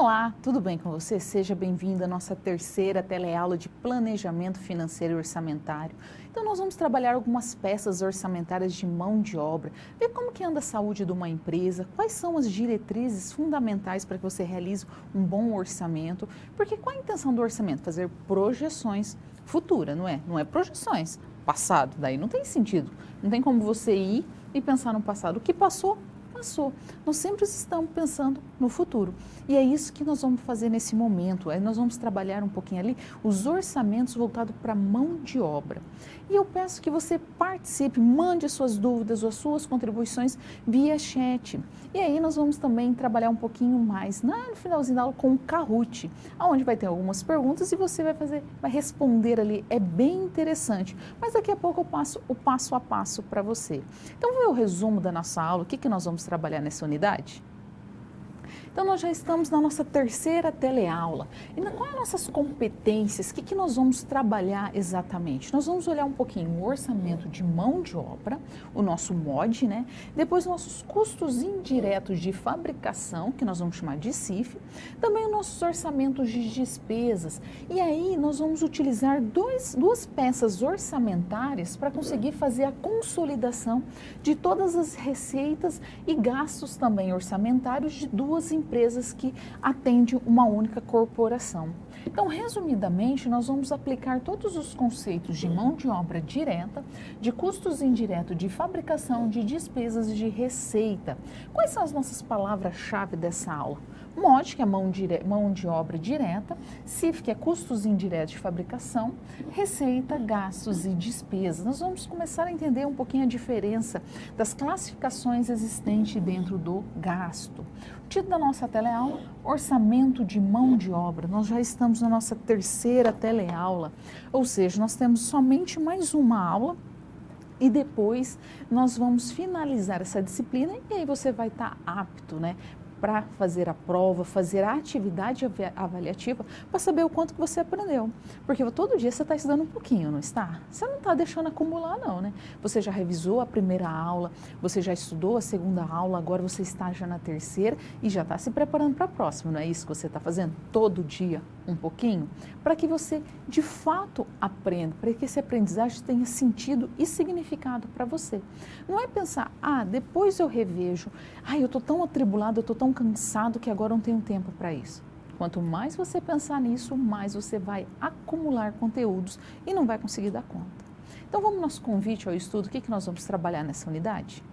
Olá, tudo bem com você? Seja bem-vindo à nossa terceira teleaula de Planejamento Financeiro e Orçamentário. Então, nós vamos trabalhar algumas peças orçamentárias de mão de obra, ver como que anda a saúde de uma empresa, quais são as diretrizes fundamentais para que você realize um bom orçamento, porque qual a intenção do orçamento? Fazer projeções futuras, não é? Não é projeções passado, daí não tem sentido. Não tem como você ir e pensar no passado. O que passou, passou. Nós sempre estamos pensando no futuro. E é isso que nós vamos fazer nesse momento. Aí nós vamos trabalhar um pouquinho ali os orçamentos voltados para a mão de obra. E eu peço que você participe, mande as suas dúvidas ou as suas contribuições via chat. E aí nós vamos também trabalhar um pouquinho mais no finalzinho da aula com o Kahoot, onde vai ter algumas perguntas e você vai responder ali. É bem interessante. Mas daqui a pouco eu passo o passo a passo para você. Então vamos ver o resumo da nossa aula, o que nós vamos trabalhar nessa unidade? Então, nós já estamos na nossa terceira teleaula. E quais as nossas competências? O que nós vamos trabalhar exatamente? Nós vamos olhar um pouquinho o orçamento de mão de obra, o nosso MOD, né? Depois, nossos custos indiretos de fabricação, que nós vamos chamar de CIF. Também os nossos orçamentos de despesas. E aí, nós vamos utilizar duas peças orçamentárias para conseguir fazer a consolidação de todas as receitas e gastos também orçamentários de duas empresas que atendem uma única corporação. Então, resumidamente, nós vamos aplicar todos os conceitos de mão de obra direta, de custos indiretos, de fabricação, de despesas e de receita. Quais são as nossas palavras-chave dessa aula? MOD, que é mão de obra direta, CIF, que é custos indiretos de fabricação, receita, gastos e despesas. Nós vamos começar a entender um pouquinho a diferença das classificações existentes dentro do gasto. O título da nossa teleaula, orçamento de mão de obra. Nós já estamos na nossa terceira teleaula, ou seja, nós temos somente mais uma aula e depois nós vamos finalizar essa disciplina e aí você vai estar apto, né, para fazer a prova, fazer a atividade avaliativa para saber o quanto que você aprendeu. Porque todo dia você está estudando um pouquinho, não está? Você não está deixando acumular não, né? Você já revisou a primeira aula, você já estudou a segunda aula, agora você está já na terceira e já está se preparando para a próxima, não é isso que você está fazendo? Todo dia um pouquinho? Para que você de fato aprenda, para que esse aprendizagem tenha sentido e significado para você. Não é pensar, depois eu revejo, eu estou tão atribulado, eu estou tão cansado que agora não tenho tempo para isso. Quanto mais você pensar nisso, mais você vai acumular conteúdos e não vai conseguir dar conta. Então vamos ao nosso convite ao estudo, o que nós vamos trabalhar nessa unidade?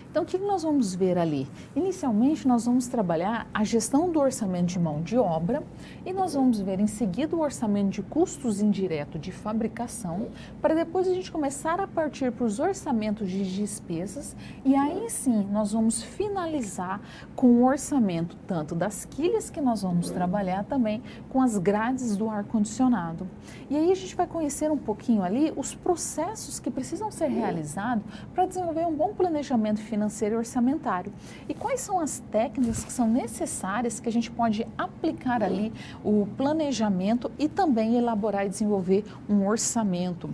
Então, o que nós vamos ver ali? Inicialmente, nós vamos trabalhar a gestão do orçamento de mão de obra e nós vamos ver em seguida o orçamento de custos indiretos de fabricação, para depois a gente começar a partir para os orçamentos de despesas e aí sim nós vamos finalizar com o orçamento tanto das quilhas que nós vamos trabalhar também com as grades do ar-condicionado. E aí a gente vai conhecer um pouquinho ali os processos que precisam ser realizados para desenvolver um bom planejamento financeiro e orçamentário. E quais são as técnicas que são necessárias que a gente pode aplicar ali o planejamento e também elaborar e desenvolver um orçamento.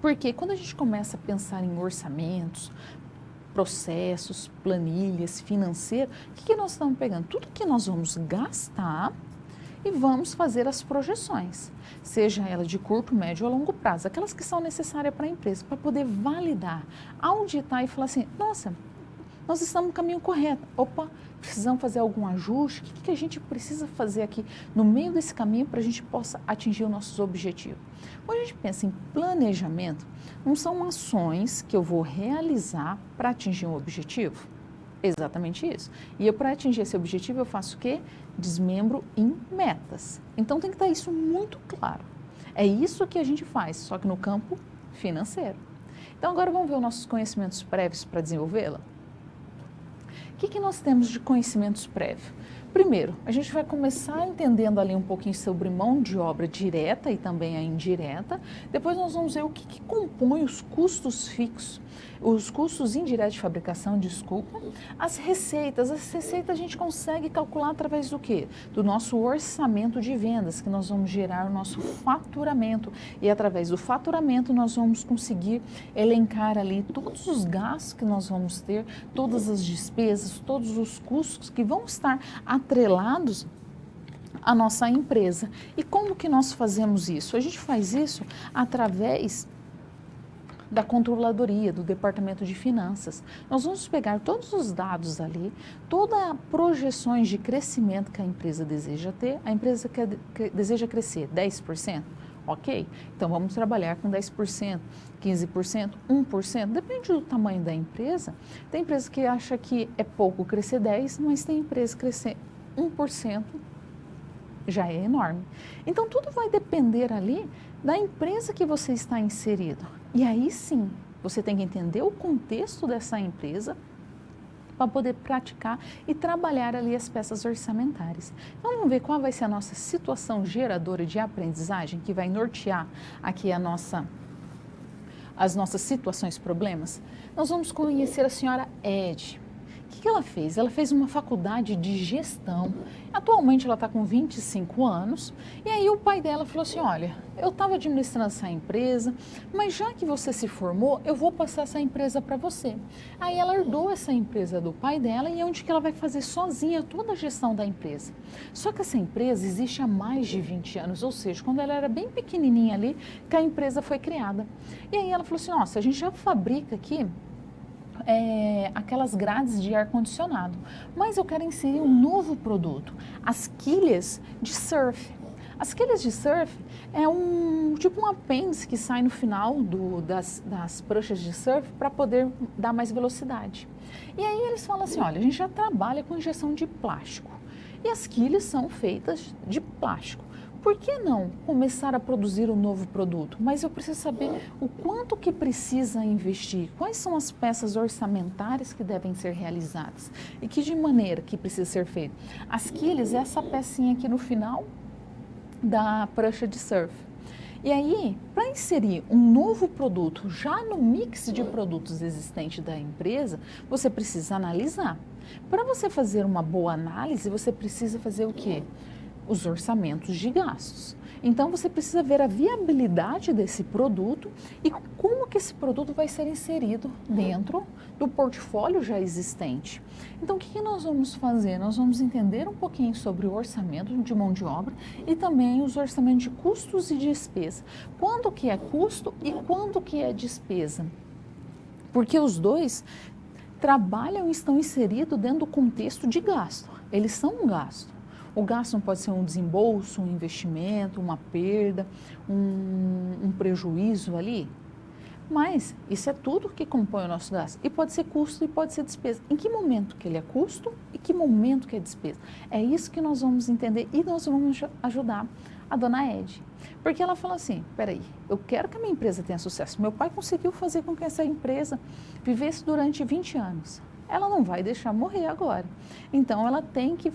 Porque quando a gente começa a pensar em orçamentos, processos, planilhas financeiras, o que nós estamos pegando? Tudo que nós vamos gastar e vamos fazer as projeções, seja ela de curto, médio ou longo prazo, aquelas que são necessárias para a empresa, para poder validar, auditar e falar assim, nossa, nós estamos no caminho correto, precisamos fazer algum ajuste, o que a gente precisa fazer aqui no meio desse caminho para a gente possa atingir os nossos objetivos. Quando a gente pensa em planejamento, não são ações que eu vou realizar para atingir um objetivo? Exatamente isso. E eu, para atingir esse objetivo, eu faço o quê? Desmembro em metas. Então, tem que estar isso muito claro. É isso que a gente faz, só que no campo financeiro. Então, agora vamos ver os nossos conhecimentos prévios para desenvolvê-la? O que nós temos de conhecimentos prévios? Primeiro, a gente vai começar entendendo ali um pouquinho sobre mão de obra direta e também a indireta. Depois nós vamos ver o que compõe os custos fixos, os custos indiretos de fabricação, as receitas. As receitas a gente consegue calcular através do quê? Do nosso orçamento de vendas, que nós vamos gerar o nosso faturamento. E através do faturamento nós vamos conseguir elencar ali todos os gastos que nós vamos ter, todas as despesas, todos os custos que vão estar atrelados à nossa empresa. E como que nós fazemos isso? A gente faz isso através da controladoria, do departamento de finanças. Nós vamos pegar todos os dados ali, todas as projeções de crescimento que a empresa deseja ter. A empresa deseja crescer 10%, ok? Então vamos trabalhar com 10%, 15%, 1%, depende do tamanho da empresa. Tem empresa que acha que é pouco crescer 10%, mas tem empresa que crescer 1%, já é enorme. Então tudo vai depender ali da empresa que você está inserido. E aí sim, você tem que entender o contexto dessa empresa para poder praticar e trabalhar ali as peças orçamentárias. Então vamos ver qual vai ser a nossa situação geradora de aprendizagem que vai nortear aqui as nossas situações, problemas. Nós vamos conhecer a senhora Ed. O que ela fez? Ela fez uma faculdade de gestão. Atualmente ela está com 25 anos. E aí o pai dela falou assim, olha, eu estava administrando essa empresa, mas já que você se formou, eu vou passar essa empresa para você. Aí ela herdou essa empresa do pai dela e é onde que ela vai fazer sozinha toda a gestão da empresa. Só que essa empresa existe há mais de 20 anos, ou seja, quando ela era bem pequenininha ali, que a empresa foi criada. E aí ela falou assim, nossa, a gente já fabrica aqui aquelas grades de ar-condicionado, mas eu quero inserir um novo produto, as quilhas de surf. As quilhas de surf é tipo um apêndice que sai no final das pranchas de surf para poder dar mais velocidade. E aí eles falam assim, olha, a gente já trabalha com injeção de plástico e as quilhas são feitas de plástico. Por que não começar a produzir um novo produto? Mas eu preciso saber o quanto que precisa investir, quais são as peças orçamentárias que devem ser realizadas e que de maneira que precisa ser feito. As quilhas é essa pecinha aqui no final da prancha de surf. E aí, para inserir um novo produto já no mix de produtos existente da empresa, você precisa analisar. Para você fazer uma boa análise, você precisa fazer o quê? Os orçamentos de gastos. Então você precisa ver a viabilidade desse produto e como que esse produto vai ser inserido dentro do portfólio já existente. Então o que nós vamos fazer? Nós vamos entender um pouquinho sobre o orçamento de mão de obra e também os orçamentos de custos e despesa. Quando que é custo e quando que é despesa? Porque os dois trabalham e estão inseridos dentro do contexto de gasto. Eles são um gasto. O gasto não pode ser um desembolso, um investimento, uma perda, um prejuízo ali. Mas isso é tudo que compõe o nosso gasto. E pode ser custo e pode ser despesa. Em que momento que ele é custo e que momento que é despesa? É isso que nós vamos entender e nós vamos ajudar a dona Ed. Porque ela fala assim, peraí, eu quero que a minha empresa tenha sucesso. Meu pai conseguiu fazer com que essa empresa vivesse durante 20 anos. Ela não vai deixar morrer agora. Então, ela tem que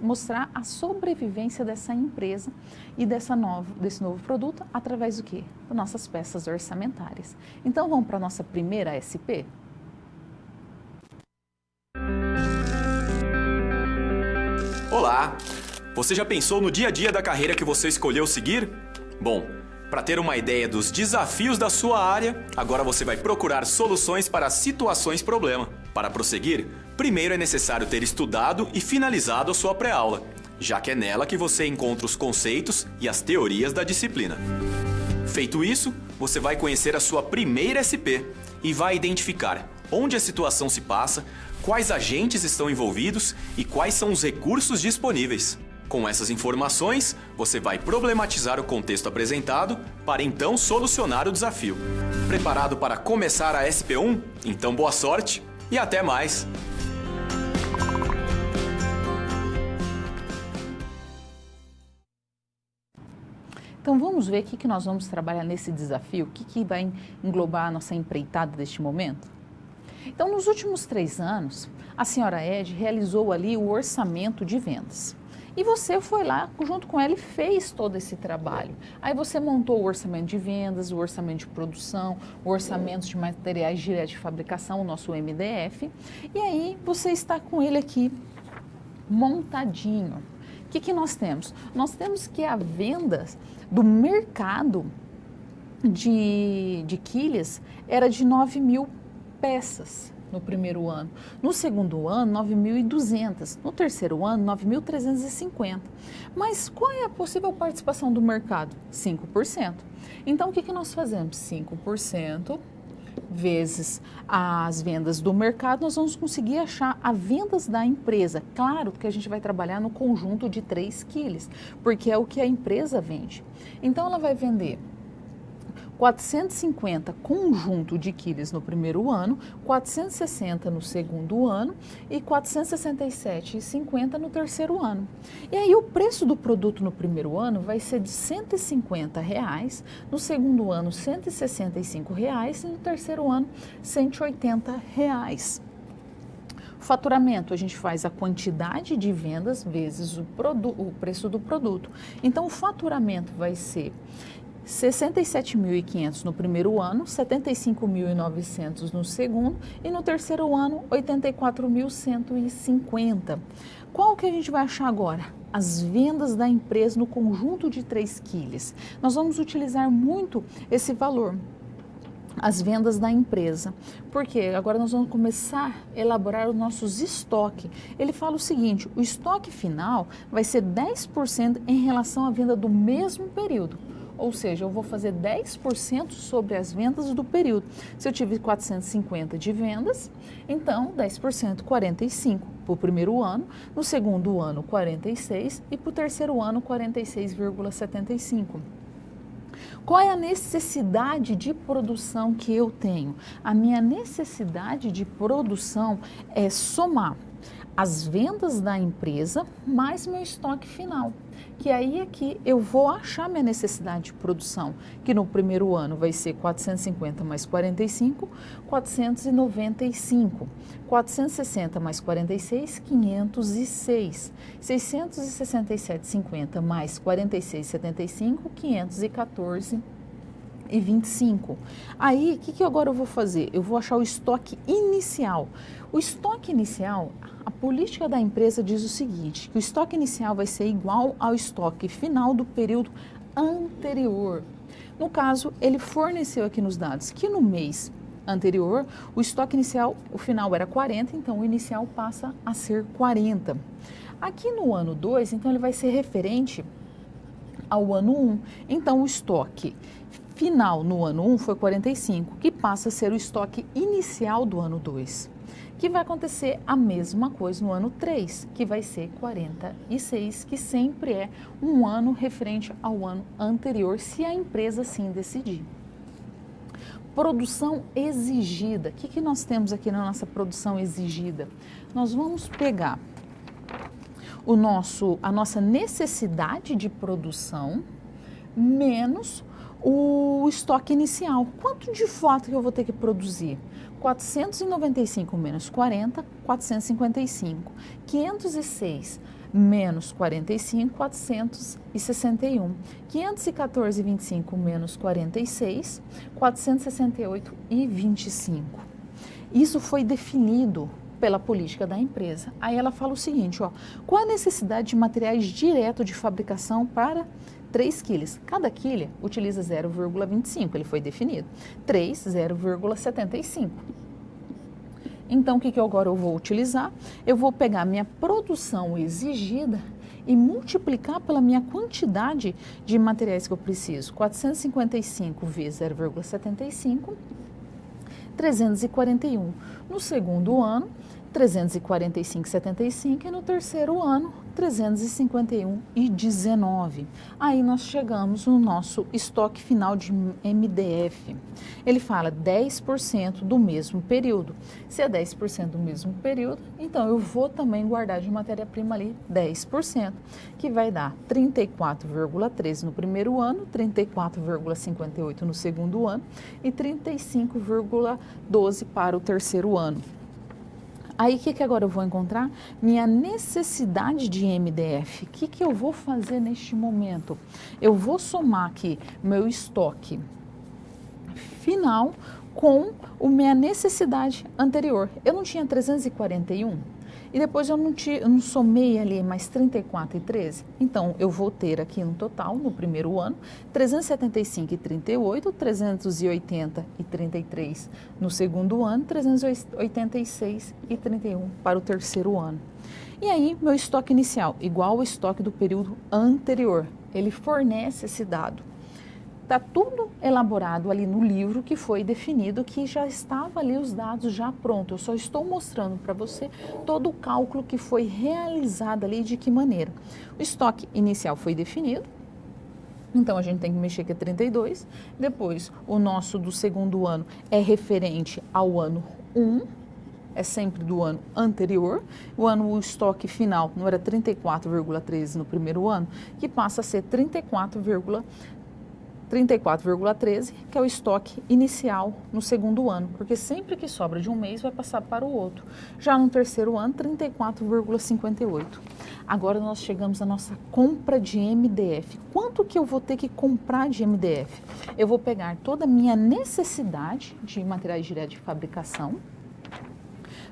mostrar a sobrevivência dessa empresa e desse novo produto através do quê? Das nossas peças orçamentárias. Então, vamos para a nossa primeira SP? Olá! Você já pensou no dia a dia da carreira que você escolheu seguir? Bom, para ter uma ideia dos desafios da sua área, agora você vai procurar soluções para situações problema. Para prosseguir, primeiro é necessário ter estudado e finalizado a sua pré-aula, já que é nela que você encontra os conceitos e as teorias da disciplina. Feito isso, você vai conhecer a sua primeira SP e vai identificar onde a situação se passa, quais agentes estão envolvidos e quais são os recursos disponíveis. Com essas informações, você vai problematizar o contexto apresentado para então solucionar o desafio. Preparado para começar a SP1? Então boa sorte e até mais! Então vamos ver o que nós vamos trabalhar nesse desafio, o que vai englobar a nossa empreitada deste momento? Então nos últimos 3 anos, a senhora Ed realizou ali o orçamento de vendas. E você foi lá, junto com ela, e fez todo esse trabalho. Aí você montou o orçamento de vendas, o orçamento de produção, o orçamento de materiais diretos de fabricação, o nosso MDF. E aí você está com ele aqui montadinho. O que nós temos? Nós temos que a venda do mercado de quilhas era de 9.000 peças. no primeiro ano. No segundo ano, 9.200. No terceiro ano, 9.350. Mas qual é a possível participação do mercado? 5%. Então, o que nós fazemos? 5% vezes as vendas do mercado, nós vamos conseguir achar as vendas da empresa. Claro que a gente vai trabalhar no conjunto de 3 quilos, porque é o que a empresa vende. Então, ela vai vender 450 conjunto de quilos no primeiro ano, 460 no segundo ano e 467,50 no terceiro ano. E aí o preço do produto no primeiro ano vai ser de R$ 150, no segundo ano R$ 165 e no terceiro ano R$ 180. Faturamento, a gente faz a quantidade de vendas vezes o preço do produto. Então o faturamento vai ser 67.500 no primeiro ano, 75.900 no segundo e no terceiro ano 84.150. Qual que a gente vai achar agora? As vendas da empresa no conjunto de 3 quilos. Nós vamos utilizar muito esse valor, as vendas da empresa, porque agora nós vamos começar a elaborar os nossos estoques. Ele fala o seguinte, o estoque final vai ser 10% em relação à venda do mesmo período. Ou seja, eu vou fazer 10% sobre as vendas do período. Se eu tive 450 de vendas, então 10%, 45 para o primeiro ano, no segundo ano 46 e para o terceiro ano 46,75. Qual é a necessidade de produção que eu tenho? A minha necessidade de produção é somar as vendas da empresa mais meu estoque final. Que aí é que eu vou achar minha necessidade de produção, que no primeiro ano vai ser 450 mais 45, 495, 460 mais 46, 506, 667,50 mais 46,75, 514 e 25. Aí, o que agora eu vou fazer? Eu vou achar o estoque inicial. O estoque inicial, a política da empresa diz o seguinte, que o estoque inicial vai ser igual ao estoque final do período anterior. No caso, ele forneceu aqui nos dados que no mês anterior, o estoque inicial, o final era 40, então o inicial passa a ser 40. Aqui no ano 2, então ele vai ser referente ao ano 1. Então o estoque final no ano 1 foi 45, que passa a ser o estoque inicial do ano 2. Que vai acontecer a mesma coisa no ano 3, que vai ser 46, que sempre é um ano referente ao ano anterior, se a empresa assim decidir. Produção exigida. O que nós temos aqui na nossa produção exigida? Nós vamos pegar a nossa necessidade de produção menos o estoque inicial. Quanto de fato que eu vou ter que produzir? 495 menos 40, 455. 506 menos 45, 461. 514,25 menos 46, 468,25. Isso foi definido pela política da empresa. Aí ela fala o seguinte, ó, qual a necessidade de materiais direto de fabricação para 3 quilos? Cada quilo utiliza 0,25, ele foi definido. 3, 0,75. Então, o que agora eu vou utilizar? Eu vou pegar minha produção exigida e multiplicar pela minha quantidade de materiais que eu preciso. 455 vezes 0,75, 341. No segundo ano, 345,75 e no terceiro ano, 351,19. Aí nós chegamos no nosso estoque final de MDF. Ele fala 10% do mesmo período. Se é 10% do mesmo período, então eu vou também guardar de matéria-prima ali 10%, que vai dar 34,13 no primeiro ano, 34,58 no segundo ano e 35,12 para o terceiro ano. Aí, o que agora eu vou encontrar? Minha necessidade de MDF. O que eu vou fazer neste momento? Eu vou somar aqui meu estoque final com a minha necessidade anterior. Eu não tinha 341? e depois eu não somei ali mais 34 e 13. Então, eu vou ter aqui no total, no primeiro ano, 375 e 38, 380 e 33 no segundo ano, 386 e 31 para o terceiro ano. E aí, meu estoque inicial, igual ao estoque do período anterior, ele fornece esse dado. Está tudo elaborado ali no livro que foi definido, que já estava ali os dados já prontos. Eu só estou mostrando para você todo o cálculo que foi realizado ali, de que maneira. O estoque inicial foi definido, então a gente tem que mexer que é 32. Depois, o nosso do segundo ano é referente ao ano 1, é sempre do ano anterior. O estoque final não era 34,13 no primeiro ano, que passa a ser 34,13, que é o estoque inicial no segundo ano, porque sempre que sobra de um mês vai passar para o outro. Já no terceiro ano, 34,58. Agora nós chegamos à nossa compra de MDF. Quanto que eu vou ter que comprar de MDF? Eu vou pegar toda a minha necessidade de materiais diretos de fabricação,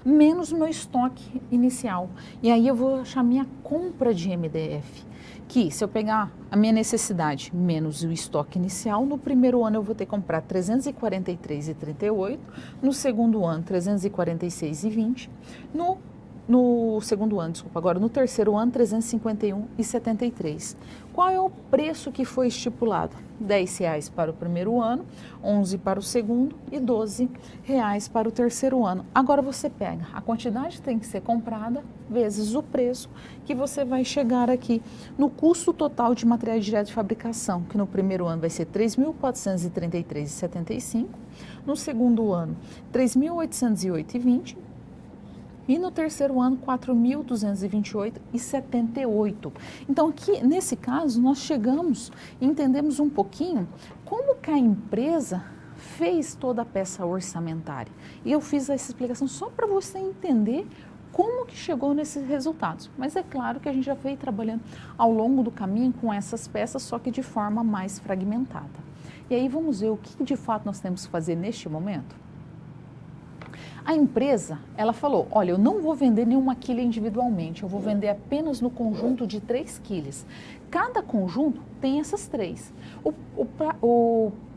menos o meu estoque inicial. E aí eu vou achar minha compra de MDF, que se eu pegar a minha necessidade menos o estoque inicial, no primeiro ano eu vou ter que comprar 343,38, no segundo ano 346,20, no segundo ano, desculpa, agora no terceiro ano 351,73. Qual é o preço que foi estipulado? R$10 para o primeiro ano, 11 para o segundo e R$12 para o terceiro ano. Agora você pega a quantidade que tem que ser comprada vezes o preço, que você vai chegar aqui no custo total de materiais diretos de fabricação, que no primeiro ano vai ser R$3.433,75, no segundo ano R$3.808,20, e no terceiro ano, R$ 4.228,78. Então, aqui, nesse caso, nós chegamos e entendemos um pouquinho como que a empresa fez toda a peça orçamentária. E eu fiz essa explicação só para você entender como que chegou nesses resultados. Mas é claro que a gente já veio trabalhando ao longo do caminho com essas peças, só que de forma mais fragmentada. E aí vamos ver o que de fato nós temos que fazer neste momento. A empresa, ela falou, olha, eu não vou vender nenhuma quilha individualmente, eu vou vender apenas no conjunto de 3 quilhas. Cada conjunto tem essas 3. O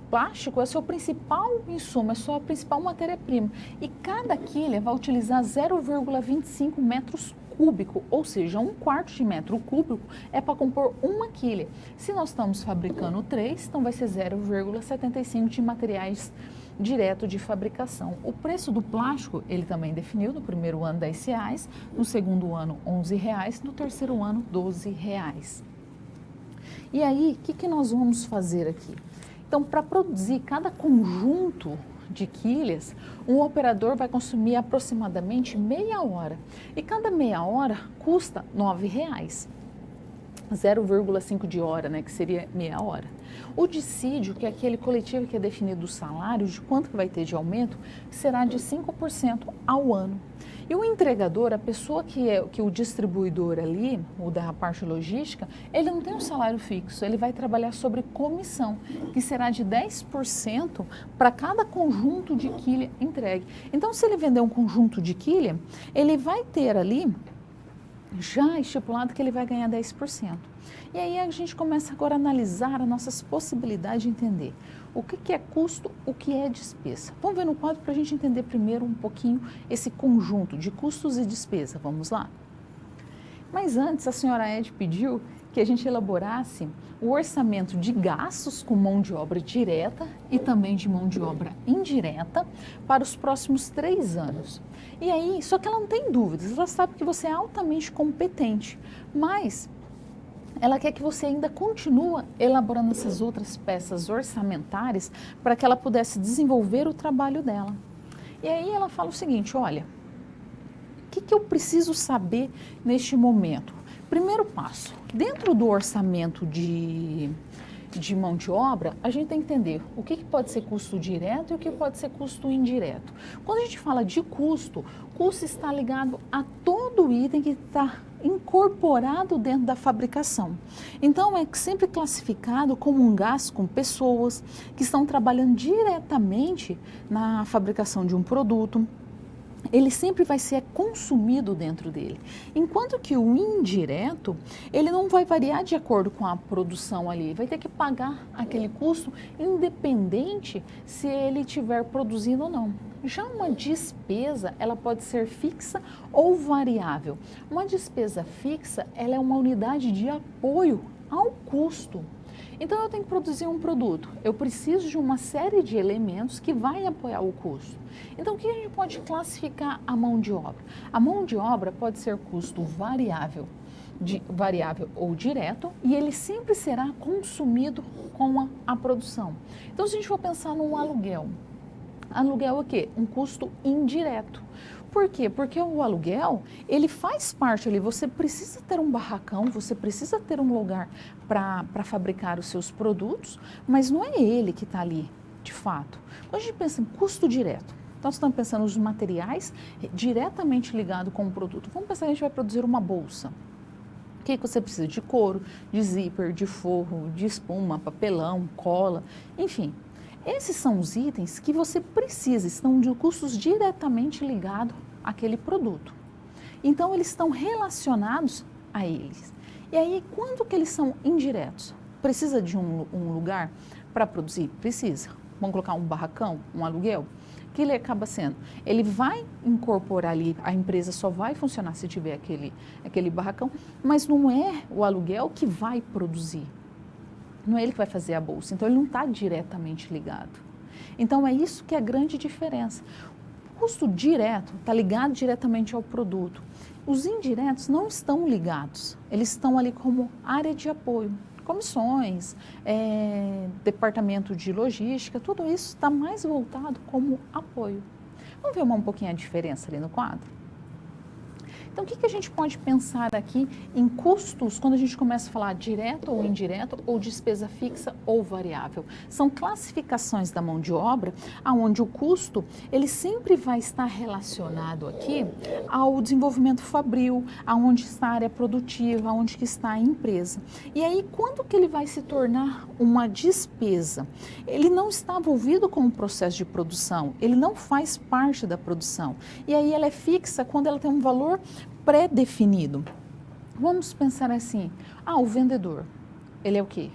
plástico é o seu principal insumo, é a sua principal matéria-prima. E cada quilha vai utilizar 0,25 metros cúbico, ou seja, 1/4 de metro cúbico é para compor uma quilha. Se nós estamos fabricando 3, então vai ser 0,75 de materiais direto de fabricação. O preço do plástico, ele também definiu no primeiro ano R$10, no segundo ano R$11, no terceiro ano R$12. E aí, o que nós vamos fazer aqui? Então, para produzir cada conjunto de quilhas, um operador vai consumir aproximadamente meia hora. E cada meia hora custa R$9. 0,5 de hora, né, que seria meia hora. O dissídio, que é aquele coletivo que é definido o salário, de quanto que vai ter de aumento, será de 5% ao ano. E o entregador, a pessoa que o distribuidor ali, o da parte logística, ele não tem um salário fixo, ele vai trabalhar sobre comissão, que será de 10% para cada conjunto de quilha entregue. Então, se ele vender um conjunto de quilha, ele vai ter ali já estipulado que ele vai ganhar 10%. E aí a gente começa agora a analisar as nossas possibilidades de entender o que é custo, o que é despesa. Vamos ver no quadro para a gente entender primeiro um pouquinho esse conjunto de custos e despesa. Vamos lá? Mas antes, a senhora Ed pediu que a gente elaborasse o orçamento de gastos com mão de obra direta e também de mão de obra indireta para os próximos 3 anos. E aí, só que ela não tem dúvidas, ela sabe que você é altamente competente, mas ela quer que você ainda continue elaborando essas outras peças orçamentárias para que ela pudesse desenvolver o trabalho dela. E aí ela fala o seguinte, olha, o que eu preciso saber neste momento? Primeiro passo, dentro do orçamento de mão de obra, a gente tem que entender o que pode ser custo direto e o que pode ser custo indireto. Quando a gente fala de custo, custo está ligado a todo item que está incorporado dentro da fabricação. Então, é sempre classificado como um gasto com pessoas que estão trabalhando diretamente na fabricação de um produto. ele sempre vai ser consumido dentro dele. Enquanto que o indireto, ele não vai variar de acordo com a produção ali, vai ter que pagar aquele custo independente se ele estiver produzindo ou não. Já uma despesa, ela pode ser fixa ou variável. Uma despesa fixa, ela é uma unidade de apoio ao custo. Então, eu tenho que produzir um produto, eu preciso de uma série de elementos que vai apoiar o custo. Então, o que a gente pode classificar a mão de obra? A mão de obra pode ser custo variável, variável ou direto, e ele sempre será consumido com a produção. Então, se a gente for pensar num aluguel é o quê? Um custo indireto. Por quê? Porque o aluguel, ele faz parte ali, você precisa ter um barracão, você precisa ter um lugar para fabricar os seus produtos, mas não é ele que está ali, de fato. Quando a gente pensa em custo direto, então estamos pensando nos materiais diretamente ligados com o produto. Vamos pensar que a gente vai produzir uma bolsa. O que você precisa? De couro, de zíper, de forro, de espuma, papelão, cola, enfim. Esses são os itens que você precisa, estão de custos diretamente ligados àquele produto. Então, eles estão relacionados a eles. E aí, quando que eles são indiretos? Precisa de um lugar para produzir? Precisa. Vamos colocar um barracão, um aluguel? O que ele acaba sendo? Ele vai incorporar ali, a empresa só vai funcionar se tiver aquele barracão, mas não é o aluguel que vai produzir. Não é ele que vai fazer a bolsa, então ele não está diretamente ligado. Então é isso que é a grande diferença. O custo direto está ligado diretamente ao produto. Os indiretos não estão ligados, eles estão ali como área de apoio. Comissões, departamento de logística, tudo isso está mais voltado como apoio. Vamos ver um pouquinho a diferença ali no quadro? Então, o que a gente pode pensar aqui em custos quando a gente começa a falar direto ou indireto, ou despesa fixa ou variável? São classificações da mão de obra, onde o custo ele sempre vai estar relacionado aqui ao desenvolvimento fabril, aonde está a área produtiva, aonde que está a empresa. E aí, quando que ele vai se tornar uma despesa? Ele não está envolvido com o processo de produção, ele não faz parte da produção. E aí ela é fixa quando ela tem um valor pré-definido. Vamos pensar assim, o vendedor, ele é o quê?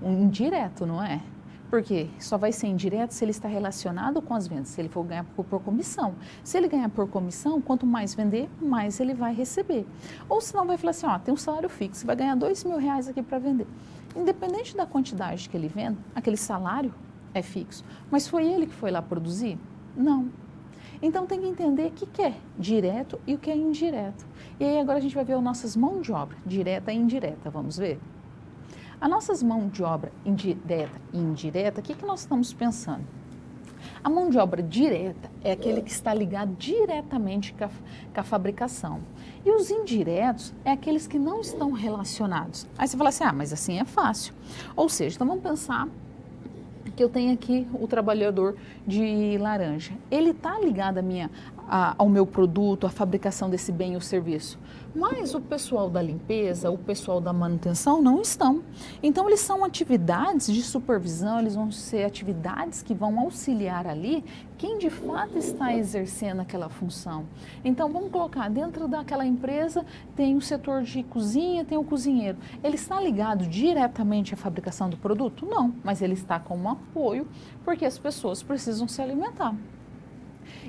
Um indireto, não é? Porque só vai ser indireto se ele está relacionado com as vendas, se ele for ganhar por comissão. Se ele ganhar por comissão, quanto mais vender, mais ele vai receber. Ou senão vai falar assim, tem um salário fixo, vai ganhar R$2.000 aqui para vender. Independente da quantidade que ele vende, aquele salário é fixo. Mas foi ele que foi lá produzir? Não. Então, tem que entender o que é direto e o que é indireto. E aí, agora a gente vai ver as nossas mãos de obra, direta e indireta, vamos ver? As nossas mãos de obra direta e indireta, o que nós estamos pensando? A mão de obra direta é aquele que está ligado diretamente com a fabricação. E os indiretos é aqueles que não estão relacionados. Aí você fala assim, mas assim é fácil. Ou seja, então vamos pensar que eu tenho aqui o trabalhador de laranja. Ele está ligado ao meu produto, à fabricação desse bem ou serviço. Mas o pessoal da limpeza, o pessoal da manutenção não estão. Então, eles são atividades de supervisão, eles vão ser atividades que vão auxiliar ali quem de fato está exercendo aquela função. Então, vamos colocar, dentro daquela empresa tem o setor de cozinha, tem o cozinheiro. Ele está ligado diretamente à fabricação do produto? Não, mas ele está como apoio, porque as pessoas precisam se alimentar.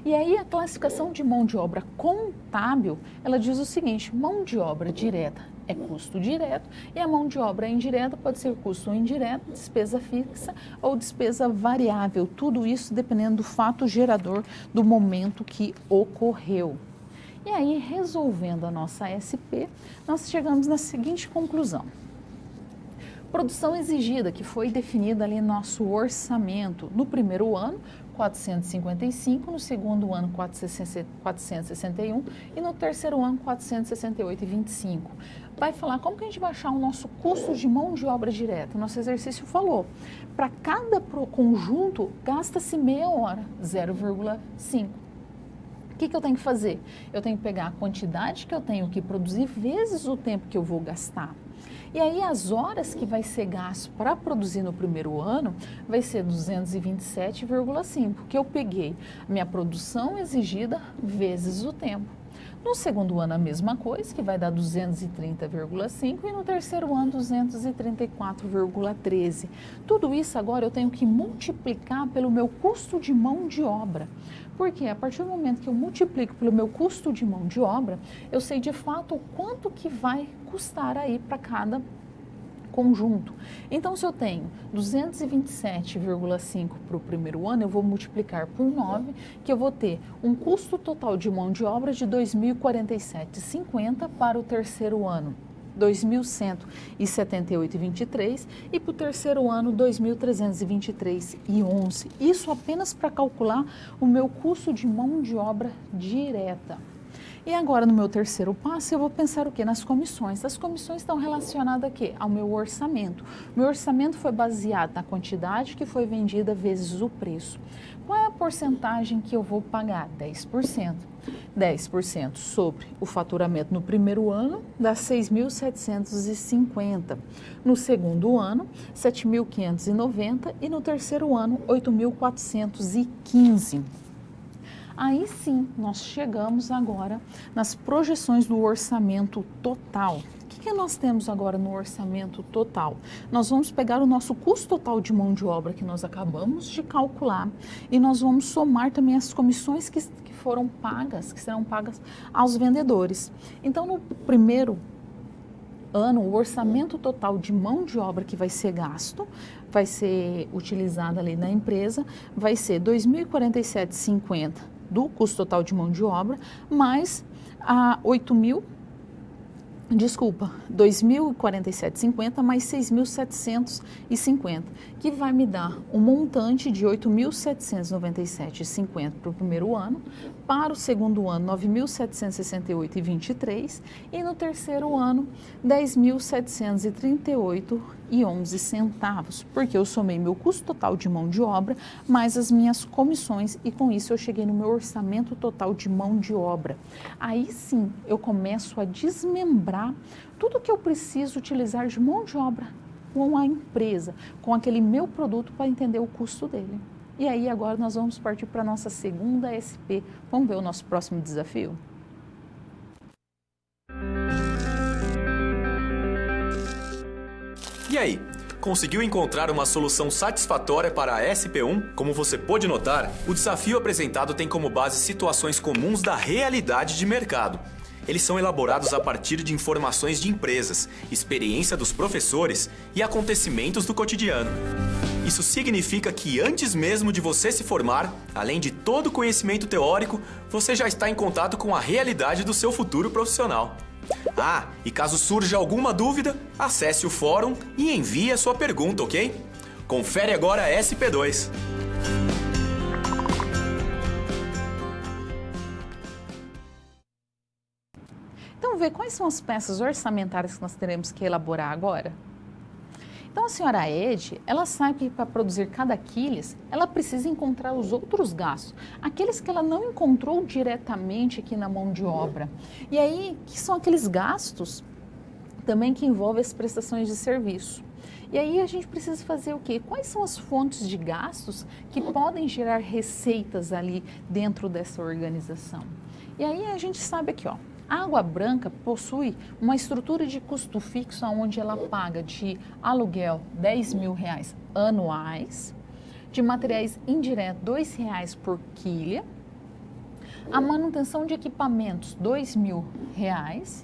E aí a classificação de mão de obra contábil, ela diz o seguinte, mão de obra direta é custo direto e a mão de obra indireta pode ser custo indireto, despesa fixa ou despesa variável, tudo isso dependendo do fato gerador do momento que ocorreu. E aí, resolvendo a nossa SP, nós chegamos na seguinte conclusão. Produção exigida, que foi definida ali no nosso orçamento, no primeiro ano, 455, no segundo ano 461 e no terceiro ano 468,25. Vai falar como que a gente vai achar o nosso custo de mão de obra direta. Nosso exercício falou, para cada conjunto gasta-se meia hora, 0,5. O que eu tenho que fazer? Eu tenho que pegar a quantidade que eu tenho que produzir vezes o tempo que eu vou gastar. E aí as horas que vai ser gasto para produzir no primeiro ano vai ser 227,5, que eu peguei a minha produção exigida vezes o tempo. No segundo ano a mesma coisa, que vai dar 230,5 e no terceiro ano 234,13. Tudo isso agora eu tenho que multiplicar pelo meu custo de mão de obra. Porque a partir do momento que eu multiplico pelo meu custo de mão de obra, eu sei de fato o quanto que vai custar aí para cada conjunto. Então, se eu tenho 227,5 para o primeiro ano, eu vou multiplicar por 9, que eu vou ter um custo total de mão de obra de R$ 2.047,50 para o terceiro ano. 2.178,23 e para o terceiro ano 2.323,11. Isso apenas para calcular o meu custo de mão de obra direta. E agora no meu terceiro passo eu vou pensar o quê? Nas comissões. As comissões estão relacionadas a quê? Ao meu orçamento. Meu orçamento foi baseado na quantidade que foi vendida vezes o preço. Qual é a porcentagem que eu vou pagar? 10%. 10% sobre o faturamento no primeiro ano dá 6.750. No segundo ano, 7.590 e no terceiro ano, 8.415. Aí sim, nós chegamos agora nas projeções do orçamento total. O que nós temos agora no orçamento total? Nós vamos pegar o nosso custo total de mão de obra que nós acabamos de calcular e nós vamos somar também as comissões que foram pagas, que serão pagas aos vendedores. Então, no primeiro ano, o orçamento total de mão de obra que vai ser gasto, vai ser utilizado ali na empresa, vai ser R$ 2.047,50 do custo total de mão de obra, mais a 2.047,50 mais 6.750, que vai me dar um montante de 8.797,50 para o primeiro ano, para o segundo ano 9.768,23 e no terceiro ano 10.738,11 centavos, porque eu somei meu custo total de mão de obra mais as minhas comissões e com isso eu cheguei no meu orçamento total de mão de obra. Aí sim eu começo a desmembrar tudo que eu preciso utilizar de mão de obra com a empresa, com aquele meu produto para entender o custo dele. E aí agora nós vamos partir para a nossa segunda SP. Vamos ver o nosso próximo desafio? E aí, conseguiu encontrar uma solução satisfatória para a SP1? Como você pôde notar, o desafio apresentado tem como base situações comuns da realidade de mercado. Eles são elaborados a partir de informações de empresas, experiência dos professores e acontecimentos do cotidiano. Isso significa que antes mesmo de você se formar, além de todo o conhecimento teórico, você já está em contato com a realidade do seu futuro profissional. Ah, e caso surja alguma dúvida, acesse o fórum e envie a sua pergunta, ok? Confere agora a SP2. Então, vê quais são as peças orçamentárias que nós teremos que elaborar agora? Então, a senhora Ed, ela sabe que para produzir cada quilos, ela precisa encontrar os outros gastos, aqueles que ela não encontrou diretamente aqui na mão de obra. E aí, que são aqueles gastos também que envolvem as prestações de serviço. E aí a gente precisa fazer o quê? Quais são as fontes de gastos que podem gerar receitas ali dentro dessa organização? E aí a gente sabe aqui, ó. A Água Branca possui uma estrutura de custo fixo onde ela paga de aluguel R$10.000 anuais, de materiais indiretos R$2 por quilha, a manutenção de equipamentos R$2.000,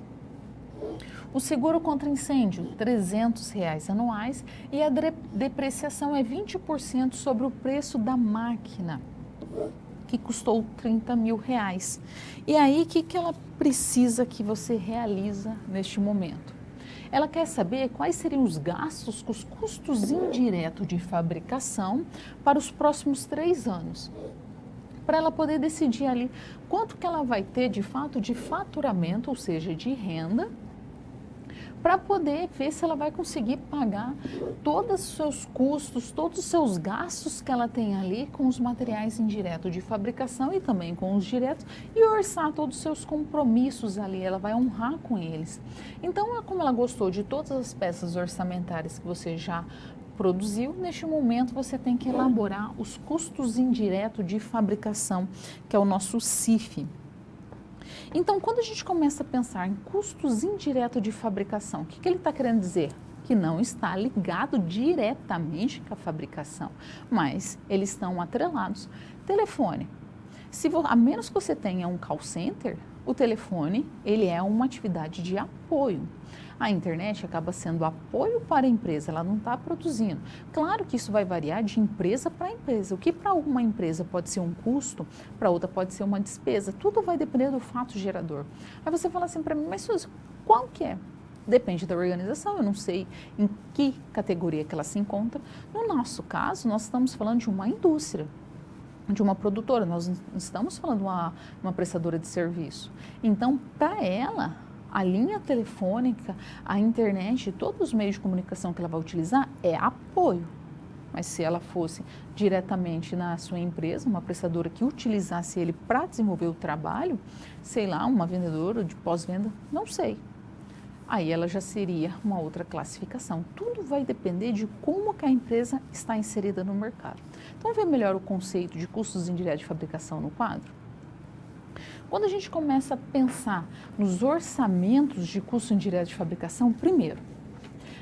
o seguro contra incêndio R$300 anuais e a depreciação é 20% sobre o preço da máquina, que custou R$30.000. E aí, o que ela precisa que você realiza neste momento? Ela quer saber quais seriam os gastos, os custos indiretos de fabricação para os próximos 3 anos. Para ela poder decidir ali quanto que ela vai ter de fato de faturamento, ou seja, de renda, para poder ver se ela vai conseguir pagar todos os seus custos, todos os seus gastos que ela tem ali com os materiais indiretos de fabricação e também com os diretos e orçar todos os seus compromissos ali, ela vai honrar com eles. Então, como ela gostou de todas as peças orçamentárias que você já produziu, neste momento você tem que elaborar os custos indiretos de fabricação, que é o nosso CIF. Então, quando a gente começa a pensar em custos indiretos de fabricação, o que ele está querendo dizer? Que não está ligado diretamente com a fabricação, mas eles estão atrelados. Telefone. A menos que você tenha um call center, o telefone ele é uma atividade de apoio. A internet acaba sendo apoio para a empresa, ela não está produzindo. Claro que isso vai variar de empresa para empresa. O que para uma empresa pode ser um custo, para outra pode ser uma despesa. Tudo vai depender do fato gerador. Aí você fala assim para mim, mas Suzy, qual que é? Depende da organização, eu não sei em que categoria que ela se encontra. No nosso caso, nós estamos falando de uma indústria, de uma produtora, nós não estamos falando de uma prestadora de serviço. Então, para ela, a linha telefônica, a internet, todos os meios de comunicação que ela vai utilizar é apoio. Mas se ela fosse diretamente na sua empresa, uma prestadora que utilizasse ele para desenvolver o trabalho, sei lá, uma vendedora de pós-venda, não sei. Aí ela já seria uma outra classificação. Tudo vai depender de como que a empresa está inserida no mercado. Então, vamos ver melhor o conceito de custos indiretos de fabricação no quadro? Quando a gente começa a pensar nos orçamentos de custo indireto de fabricação, primeiro,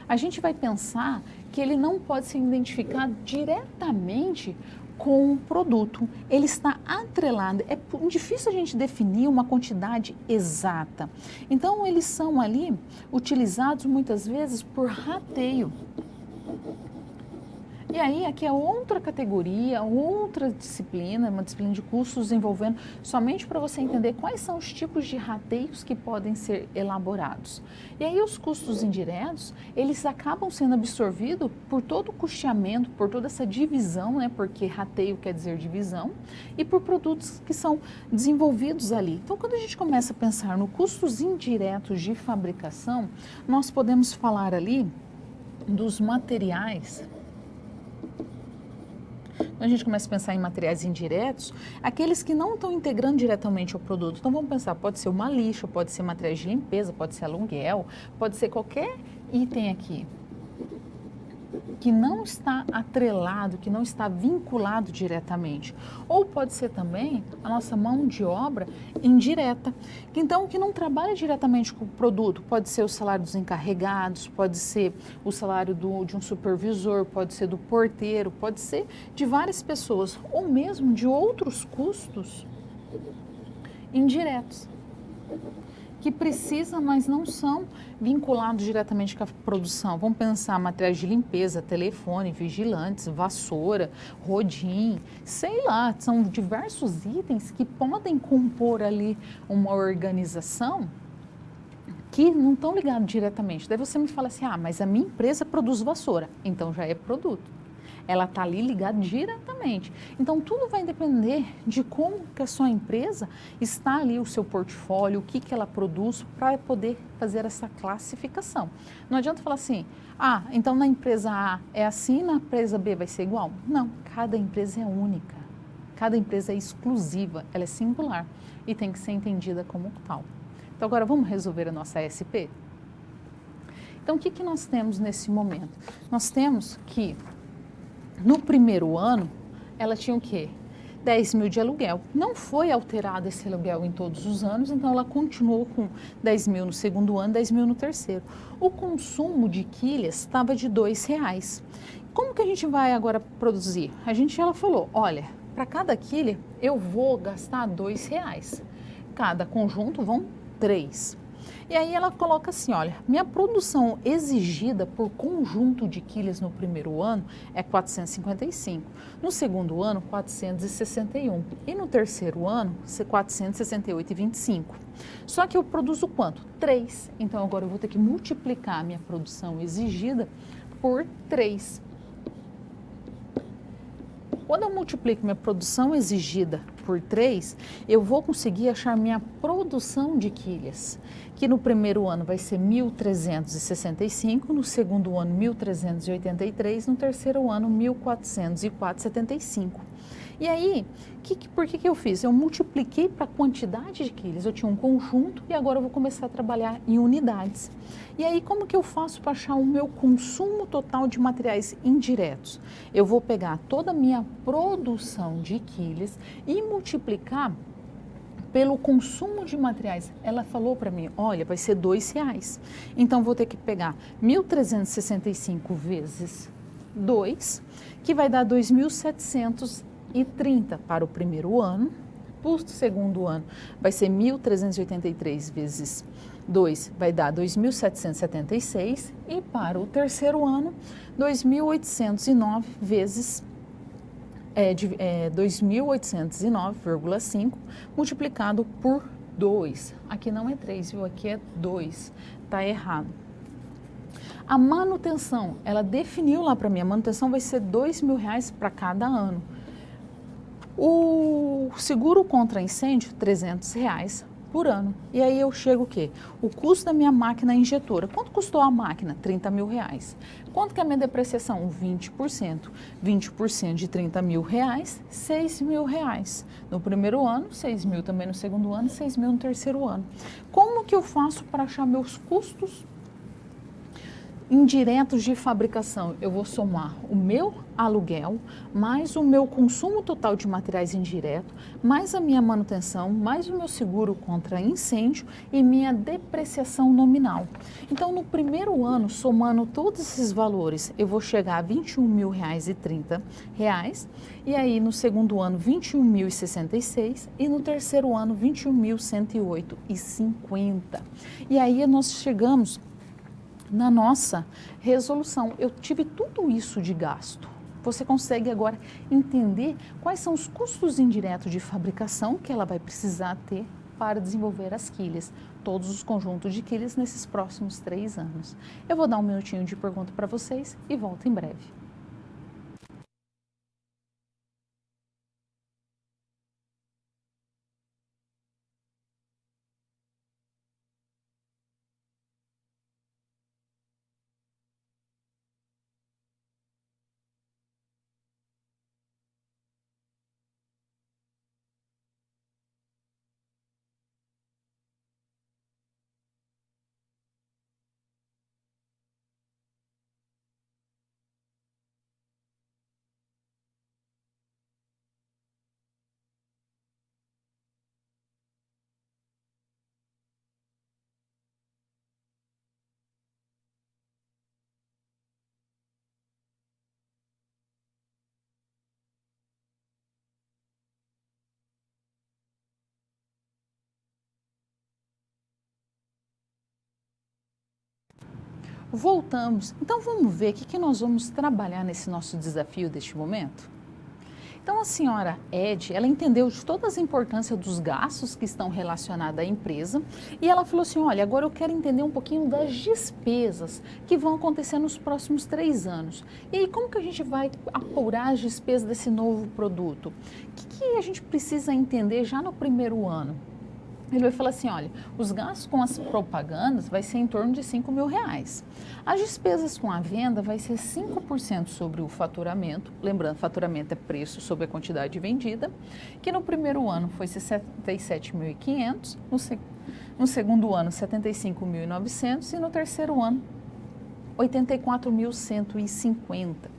a gente vai pensar que ele não pode ser identificado diretamente com o produto. Ele está atrelado. É difícil a gente definir uma quantidade exata. Então, eles são ali utilizados muitas vezes por rateio. E aí, aqui é outra categoria, outra disciplina, uma disciplina de custos envolvendo somente para você entender quais são os tipos de rateios que podem ser elaborados. E aí, os custos indiretos, eles acabam sendo absorvidos por todo o custeamento, por toda essa divisão, né? Porque rateio quer dizer divisão, e por produtos que são desenvolvidos ali. Então, quando a gente começa a pensar no custos indiretos de fabricação, nós podemos falar ali dos materiais. Quando a gente começa a pensar em materiais indiretos, aqueles que não estão integrando diretamente ao produto. Então vamos pensar, pode ser uma lixa, pode ser materiais de limpeza, pode ser aluguel, pode ser qualquer item aqui que não está atrelado, que não está vinculado diretamente. Ou pode ser também a nossa mão de obra indireta. Então, que não trabalha diretamente com o produto. Pode ser o salário dos encarregados, pode ser o salário de um supervisor, pode ser do porteiro, pode ser de várias pessoas, ou mesmo de outros custos indiretos, que precisam, mas não são vinculados diretamente com a produção. Vamos pensar materiais de limpeza, telefone, vigilantes, vassoura, rodim, sei lá, são diversos itens que podem compor ali uma organização que não estão ligados diretamente. Daí você me fala assim, mas a minha empresa produz vassoura, então já é produto. Ela está ali ligada diretamente. Então, tudo vai depender de como que a sua empresa está ali, o seu portfólio, o que ela produz para poder fazer essa classificação. Não adianta falar assim, então na empresa A é assim, na empresa B vai ser igual. Não, cada empresa é única, cada empresa é exclusiva, ela é singular e tem que ser entendida como tal. Então, agora vamos resolver a nossa SP? Então, o que nós temos nesse momento? Nós temos que no primeiro ano, ela tinha o quê? 10 mil de aluguel. Não foi alterado esse aluguel em todos os anos, então ela continuou com 10 mil no segundo ano, 10 mil no terceiro. O consumo de quilhas estava de R$2. Como que a gente vai agora produzir? Ela falou, olha, para cada quilha eu vou gastar R$2. Cada conjunto vão 3. E aí ela coloca assim, olha, minha produção exigida por conjunto de quilhas no primeiro ano é 455, no segundo ano 461 e no terceiro ano 468,25. Só que eu produzo quanto? 3. Então agora eu vou ter que multiplicar a minha produção exigida por 3. Quando eu multiplico minha produção exigida por 3, eu vou conseguir achar minha produção de quilhas, que no primeiro ano vai ser 1.365, no segundo ano 1.383, no terceiro ano 1.404,75. E aí, por que eu fiz? Eu multipliquei para a quantidade de quilhas. Eu tinha um conjunto e agora eu vou começar a trabalhar em unidades. E aí, como que eu faço para achar o meu consumo total de materiais indiretos? Eu vou pegar toda a minha produção de quilhas e multiplicar pelo consumo de materiais. Ela falou para mim, olha, vai ser R$2. Então, vou ter que pegar 1.365 vezes 2, que vai dar 2.730 para o primeiro ano. Para o segundo ano vai ser 1.383 vezes 2, vai dar 2.776. E para o terceiro ano, 2.809 vezes 2.809,5 multiplicado por 2. Aqui não é 3, viu? Aqui é 2. Está errado. A manutenção, ela definiu lá para mim, a manutenção vai ser R$2.000 para cada ano. O seguro contra incêndio, R$300 por ano. E aí eu chego o quê? O custo da minha máquina injetora. Quanto custou a máquina? R$30.000. Quanto que é a minha depreciação? 20%. 20% de R$30.000, R$6.000. No primeiro ano, 6.000 também no segundo ano, 6.000 no terceiro ano. Como que eu faço para achar meus custos indiretos de fabricação? Eu vou somar o meu aluguel, mais o meu consumo total de materiais indiretos, mais a minha manutenção, mais o meu seguro contra incêndio e minha depreciação nominal. Então, no primeiro ano, somando todos esses valores, eu vou chegar a R$21.030, e aí no segundo ano, R$21.066 e no terceiro ano, R$21.108,50. E aí nós chegamos na nossa resolução. Eu tive tudo isso de gasto. Você consegue agora entender quais são os custos indiretos de fabricação que ela vai precisar ter para desenvolver as quilhas, todos os conjuntos de quilhas nesses próximos 3 anos. Eu vou dar um minutinho de pergunta para vocês e volto em breve. Voltamos. Então vamos ver o que nós vamos trabalhar nesse nosso desafio deste momento? Então a senhora Ed, ela entendeu de todas as importâncias dos gastos que estão relacionados à empresa e ela falou assim, olha, agora eu quero entender um pouquinho das despesas que vão acontecer nos próximos 3 anos. E aí como que a gente vai apurar as despesas desse novo produto? O que a gente precisa entender já no primeiro ano? Ele vai falar assim, olha, os gastos com as propagandas vai ser em torno de R$5.000. As despesas com a venda vai ser 5% sobre o faturamento, lembrando, faturamento é preço sobre a quantidade vendida, que no primeiro ano foi 77.500, no segundo ano 75.900 e no terceiro ano 84.150.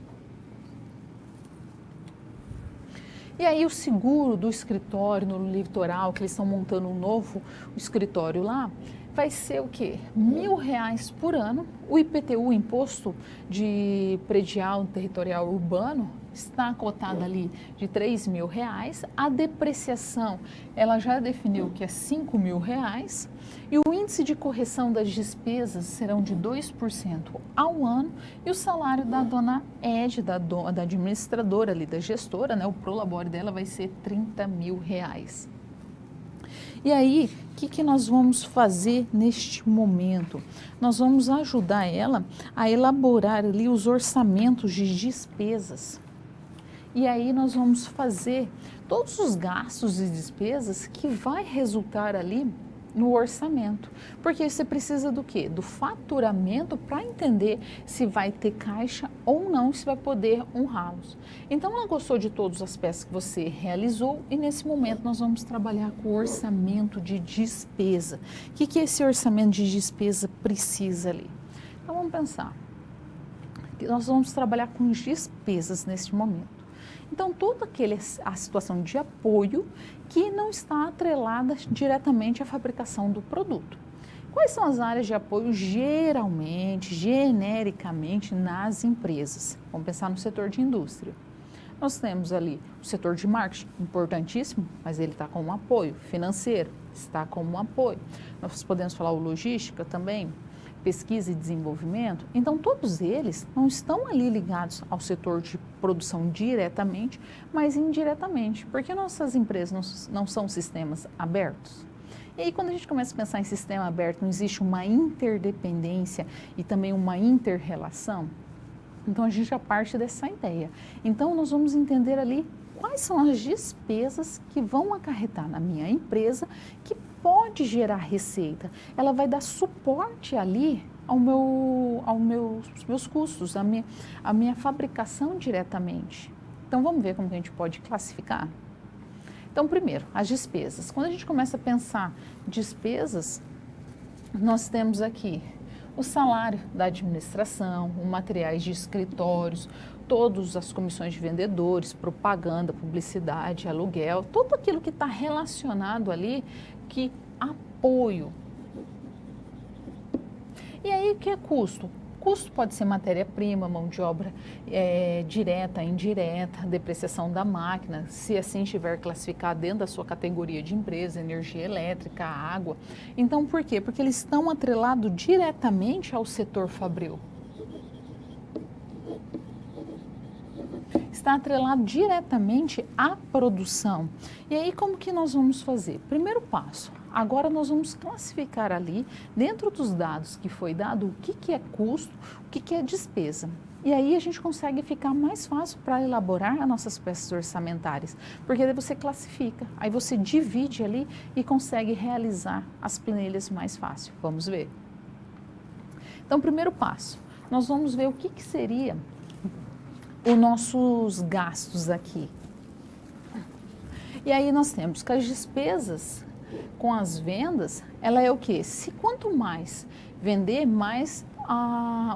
E aí o seguro do escritório no litoral, que eles estão montando um novo escritório lá, vai ser o quê? R$1.000 por ano. O IPTU, Imposto de Predial Territorial Urbano, está cotado ali de R$3.000. A depreciação, ela já definiu que é R$5.000. E o índice de correção das despesas serão de 2% ao ano. E o salário da dona Ed, da administradora ali, da gestora, né, o prolabore dela vai ser R$30.000. E aí, o que nós vamos fazer neste momento? Nós vamos ajudar ela a elaborar ali os orçamentos de despesas. E aí nós vamos fazer todos os gastos e despesas que vai resultar ali no orçamento. Porque você precisa do quê? Do faturamento para entender se vai ter caixa ou não, se vai poder honrá-los. Então, ela gostou de todas as peças que você realizou e nesse momento nós vamos trabalhar com o orçamento de despesa. O que esse orçamento de despesa precisa ali? Então, vamos pensar. Nós vamos trabalhar com despesas neste momento. Então, toda a situação de apoio que não está atrelada diretamente à fabricação do produto. Quais são as áreas de apoio geralmente, genericamente nas empresas? Vamos pensar no setor de indústria. Nós temos ali o setor de marketing, importantíssimo, mas ele está como um apoio. Financeiro está como um apoio. Nós podemos falar o logística também, pesquisa e desenvolvimento. Então, todos eles não estão ali ligados ao setor de produção diretamente, mas indiretamente, porque nossas empresas não são sistemas abertos. E aí, quando a gente começa a pensar em sistema aberto, não existe uma interdependência e também uma inter-relação? Então, a gente já parte dessa ideia. Então, nós vamos entender ali quais são as despesas que vão acarretar na minha empresa, que pode gerar receita. Ela vai dar suporte ali aos meus custos, a minha fabricação diretamente. Então, vamos ver como que a gente pode classificar? Então, primeiro, as despesas. Quando a gente começa a pensar despesas, nós temos aqui o salário da administração, os materiais de escritórios, todas as comissões de vendedores, propaganda, publicidade, aluguel, tudo aquilo que está relacionado ali, que apoio. E aí, o que é custo? Custo pode ser matéria-prima, mão de obra direta, indireta, depreciação da máquina, se assim estiver classificado dentro da sua categoria de empresa, energia elétrica, água. Então, por quê? Porque eles estão atrelados diretamente ao setor fabril. Está atrelado diretamente à produção. E aí, como que nós vamos fazer? Primeiro passo, agora nós vamos classificar ali, dentro dos dados que foi dado, o que é custo, o que é despesa. E aí a gente consegue ficar mais fácil para elaborar as nossas peças orçamentárias, porque daí você classifica, aí você divide ali e consegue realizar as planilhas mais fácil. Vamos ver? Então, primeiro passo, nós vamos ver o que seria os nossos gastos aqui. E aí nós temos que as despesas com as vendas, ela é o quê? Se quanto mais vender, mais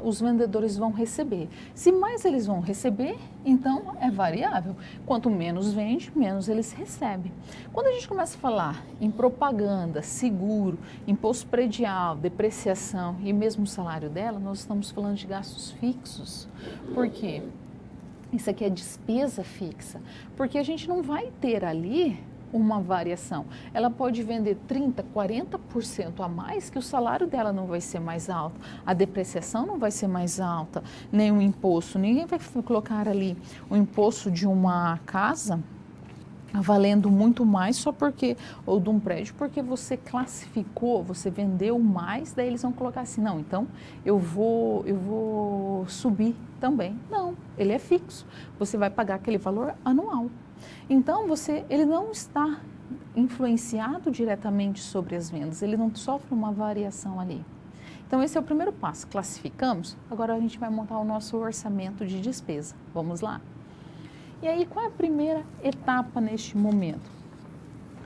os vendedores vão receber. Se mais eles vão receber, então é variável. Quanto menos vende, menos eles recebem. Quando a gente começa a falar em propaganda, seguro, imposto predial, depreciação e mesmo o salário dela, nós estamos falando de gastos fixos. Por quê? Isso aqui é despesa fixa, porque a gente não vai ter ali uma variação. Ela pode vender 30%, 40% a mais, que o salário dela não vai ser mais alto, a depreciação não vai ser mais alta, nem o imposto. Ninguém vai colocar ali o imposto de uma casa valendo muito mais só porque, ou de um prédio, porque você classificou, você vendeu mais, daí eles vão colocar assim, não, então eu vou subir também. Não, ele é fixo, você vai pagar aquele valor anual. Então, ele não está influenciado diretamente sobre as vendas, ele não sofre uma variação ali. Então, esse é o primeiro passo, classificamos, agora a gente vai montar o nosso orçamento de despesa. Vamos lá? E aí, qual é a primeira etapa neste momento?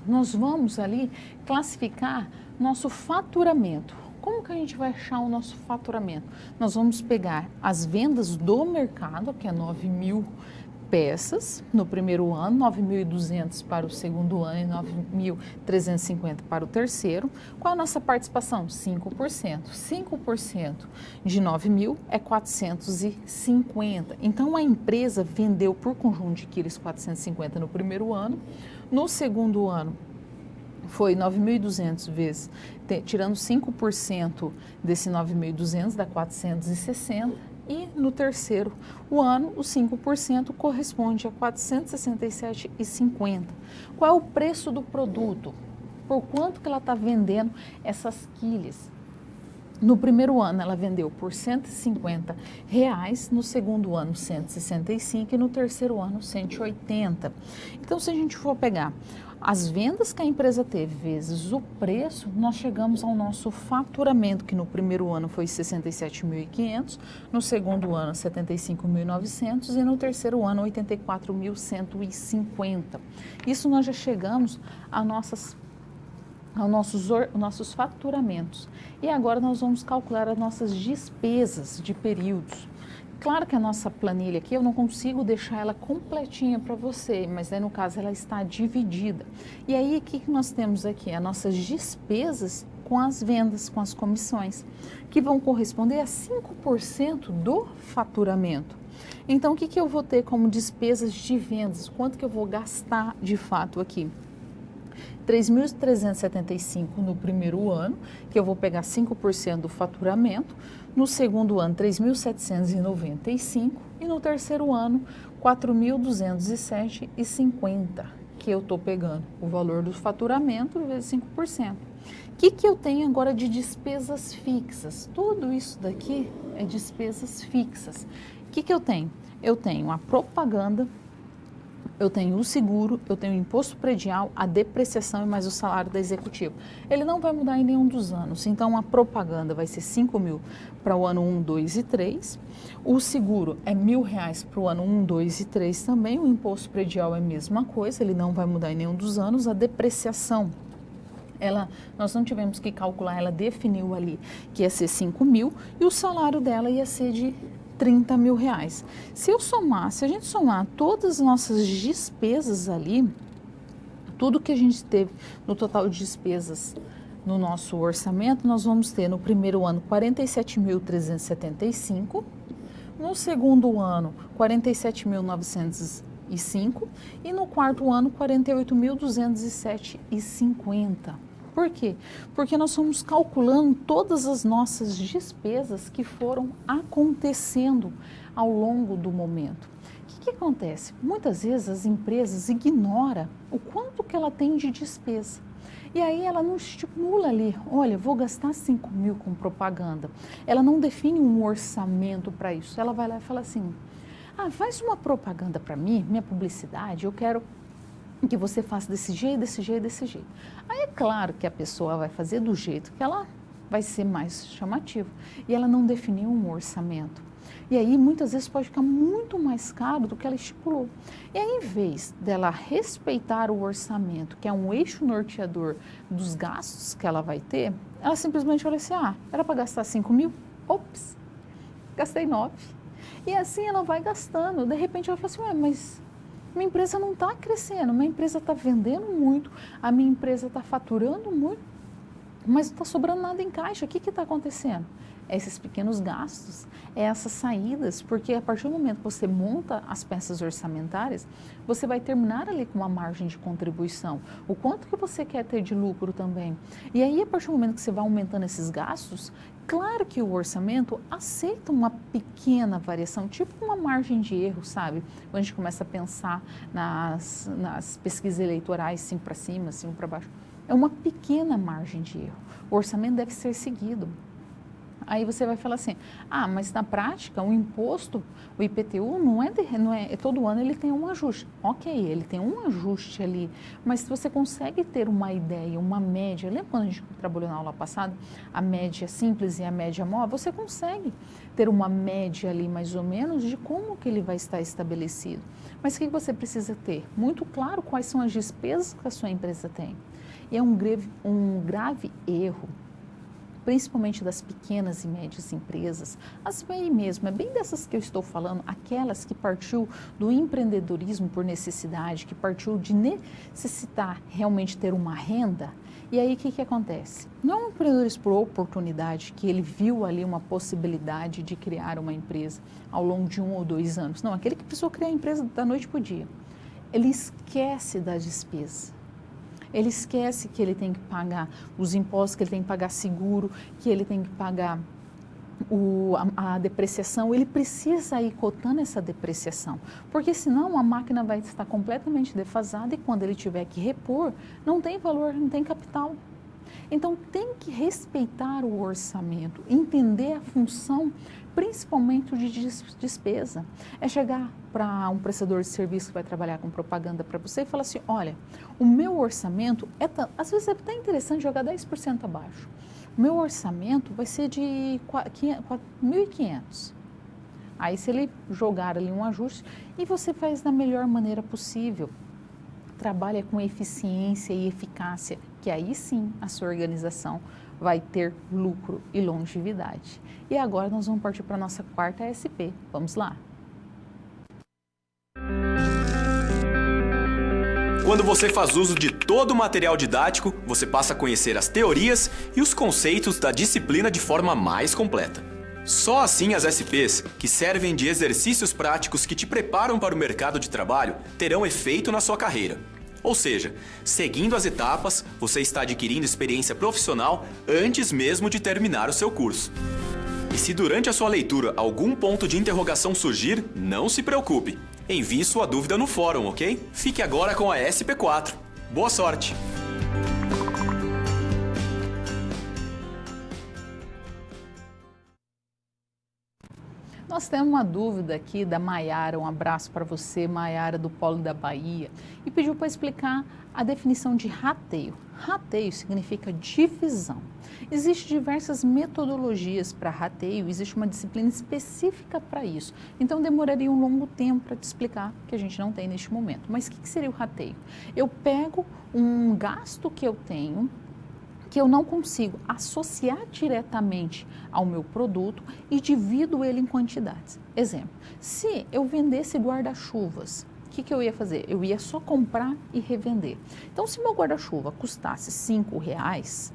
Nós vamos ali classificar nosso faturamento. Como que a gente vai achar o nosso faturamento? Nós vamos pegar as vendas do mercado, que é 9.000 peças no primeiro ano, 9.200 para o segundo ano e 9.350 para o terceiro. Qual a nossa participação? 5%. 5% de 9.000 é 450. Então, a empresa vendeu por conjunto de quilos 450 no primeiro ano. No segundo ano, foi 9.200 vezes, tirando 5% desse 9.200, dá 460. E no terceiro ano, os 5% corresponde a 467,50. Qual é o preço do produto? Por quanto que ela está vendendo essas quilhas? No primeiro ano ela vendeu por R$150, no segundo ano 165 e no terceiro ano 180. Então, se a gente for pegar as vendas que a empresa teve vezes o preço, nós chegamos ao nosso faturamento, que no primeiro ano foi 67.500, no segundo ano 75.900 e no terceiro ano 84.150. Isso nós já chegamos aos nossos faturamentos. E agora nós vamos calcular as nossas despesas de períodos. Claro que a nossa planilha aqui eu não consigo deixar ela completinha para você, mas aí no caso ela está dividida. E aí o que nós temos aqui? As nossas despesas com as vendas, com as comissões, que vão corresponder a 5% do faturamento. Então o que eu vou ter como despesas de vendas? Quanto que eu vou gastar de fato aqui? 3.375 no primeiro ano, que eu vou pegar 5% do faturamento, no segundo ano 3.795 e no terceiro ano 4.207,50, que eu estou pegando o valor do faturamento vezes 5%. O que eu tenho agora de despesas fixas? Tudo isso daqui é despesas fixas. O que eu tenho? Eu tenho a propaganda, eu tenho o seguro, eu tenho o imposto predial, a depreciação e mais o salário da executiva. Ele não vai mudar em nenhum dos anos, então a propaganda vai ser 5.000 para o ano 1, 2 e 3. O seguro é R$1.000 para o ano 1, 2 e 3 também. O imposto predial é a mesma coisa, ele não vai mudar em nenhum dos anos. A depreciação, nós não tivemos que calcular, ela definiu ali que ia ser 5.000 e o salário dela ia ser de R$30.000. Se a gente somar todas as nossas despesas ali, tudo que a gente teve no total de despesas no nosso orçamento, nós vamos ter no primeiro ano 47.375, no segundo ano 47.905 e no quarto ano 48.207,50. Por quê? Porque nós estamos calculando todas as nossas despesas que foram acontecendo ao longo do momento. O que acontece? Muitas vezes as empresas ignoram o quanto que ela tem de despesa. E aí ela não estimula ali, olha, vou gastar 5.000 com propaganda. Ela não define um orçamento para isso. Ela vai lá e fala assim, faz uma propaganda para mim, minha publicidade, eu quero que você faça desse jeito, desse jeito, desse jeito. Aí é claro que a pessoa vai fazer do jeito que ela vai ser mais chamativa. E ela não definiu um orçamento. E aí muitas vezes pode ficar muito mais caro do que ela estipulou. E aí, em vez dela respeitar o orçamento, que é um eixo norteador dos gastos que ela vai ter, ela simplesmente olha assim, era para gastar 5.000? Ops, gastei 9. E assim ela vai gastando. De repente ela fala assim, mas minha empresa não está crescendo, minha empresa está vendendo muito, a minha empresa está faturando muito, mas não está sobrando nada em caixa. O que está acontecendo? Esses pequenos gastos, essas saídas, porque a partir do momento que você monta as peças orçamentárias, você vai terminar ali com uma margem de contribuição. O quanto que você quer ter de lucro também. E aí, a partir do momento que você vai aumentando esses gastos, claro que o orçamento aceita uma pequena variação, tipo uma margem de erro, sabe? Quando a gente começa a pensar nas pesquisas eleitorais, 5 para cima, 5 para baixo. É uma pequena margem de erro. O orçamento deve ser seguido. Aí você vai falar assim, mas na prática o imposto, o IPTU não é todo ano ele tem um ajuste. Ok, ele tem um ajuste ali, mas se você consegue ter uma ideia, uma média, lembra quando a gente trabalhou na aula passada, a média simples e a média móvel, você consegue ter uma média ali mais ou menos de como que ele vai estar estabelecido. Mas o que você precisa ter? Muito claro quais são as despesas que a sua empresa tem. E é um grave erro, principalmente das pequenas e médias empresas, as bem mesmo, é bem dessas que eu estou falando, aquelas que partiu do empreendedorismo por necessidade, que partiu de necessitar realmente ter uma renda. E aí o que acontece? Não é um empreendedorismo por oportunidade, que ele viu ali uma possibilidade de criar uma empresa ao longo de 1 ou 2 anos. Não, aquele que precisou criar a empresa da noite para o dia. Ele esquece da despesa. Ele esquece que ele tem que pagar os impostos, que ele tem que pagar seguro, que ele tem que pagar a depreciação. Ele precisa ir cotando essa depreciação, porque senão a máquina vai estar completamente defasada e quando ele tiver que repor, não tem valor, não tem capital. Então, tem que respeitar o orçamento, entender a função, principalmente de despesa. É chegar para um prestador de serviço que vai trabalhar com propaganda para você e falar assim, olha, o meu orçamento é às vezes é até interessante jogar 10% abaixo. O meu orçamento vai ser de 1.500. Aí, se ele jogar ali um ajuste, e você faz da melhor maneira possível, trabalha com eficiência e eficácia, que aí sim a sua organização vai ter lucro e longevidade. E agora nós vamos partir para a nossa quarta SP. Vamos lá? Quando você faz uso de todo o material didático, você passa a conhecer as teorias e os conceitos da disciplina de forma mais completa. Só assim as SPs, que servem de exercícios práticos que te preparam para o mercado de trabalho, terão efeito na sua carreira. Ou seja, seguindo as etapas, você está adquirindo experiência profissional antes mesmo de terminar o seu curso. E se durante a sua leitura algum ponto de interrogação surgir, não se preocupe. Envie sua dúvida no fórum, ok? Fique agora com a SP4. Boa sorte! Nós temos uma dúvida aqui da Maiara, um abraço para você, Maiara do Polo da Bahia, e pediu para explicar a definição de rateio. Rateio significa divisão. Existem diversas metodologias para rateio, existe uma disciplina específica para isso. Então demoraria um longo tempo para te explicar, que a gente não tem neste momento. Mas o que seria o rateio? Eu pego um gasto que eu tenho, que eu não consigo associar diretamente ao meu produto e divido ele em quantidades. Exemplo, se eu vendesse guarda-chuvas, o que eu ia fazer? Eu ia só comprar e revender. Então, se meu guarda-chuva custasse R$5,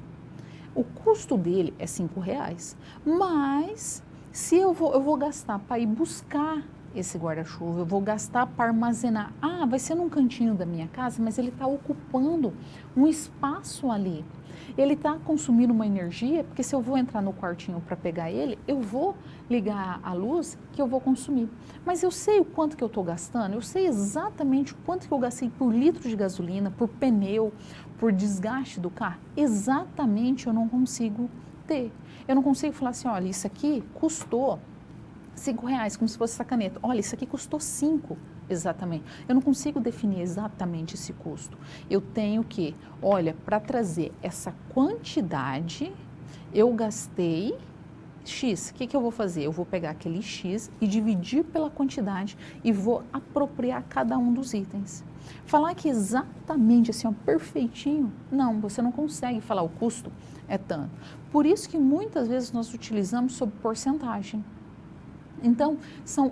o custo dele é R$5, mas se eu vou gastar para ir buscar esse guarda-chuva, eu vou gastar para armazenar. Ah, vai ser num cantinho da minha casa, mas ele está ocupando um espaço ali. Ele está consumindo uma energia, porque se eu vou entrar no quartinho para pegar ele, eu vou ligar a luz que eu vou consumir. Mas eu sei o quanto que eu estou gastando, eu sei exatamente o quanto que eu gastei por litro de gasolina, por pneu, por desgaste do carro. Exatamente eu não consigo ter. Eu não consigo falar assim, olha, isso aqui custou R$5, como se fosse essa caneta. Olha, isso aqui custou 5. Exatamente. Eu não consigo definir exatamente esse custo. Eu tenho que, olha, para trazer essa quantidade, eu gastei X. O que eu vou fazer? Eu vou pegar aquele X e dividir pela quantidade e vou apropriar cada um dos itens. Falar que exatamente assim, ó, perfeitinho, não, você não consegue falar o custo é tanto. Por isso que muitas vezes nós utilizamos sob porcentagem. Então,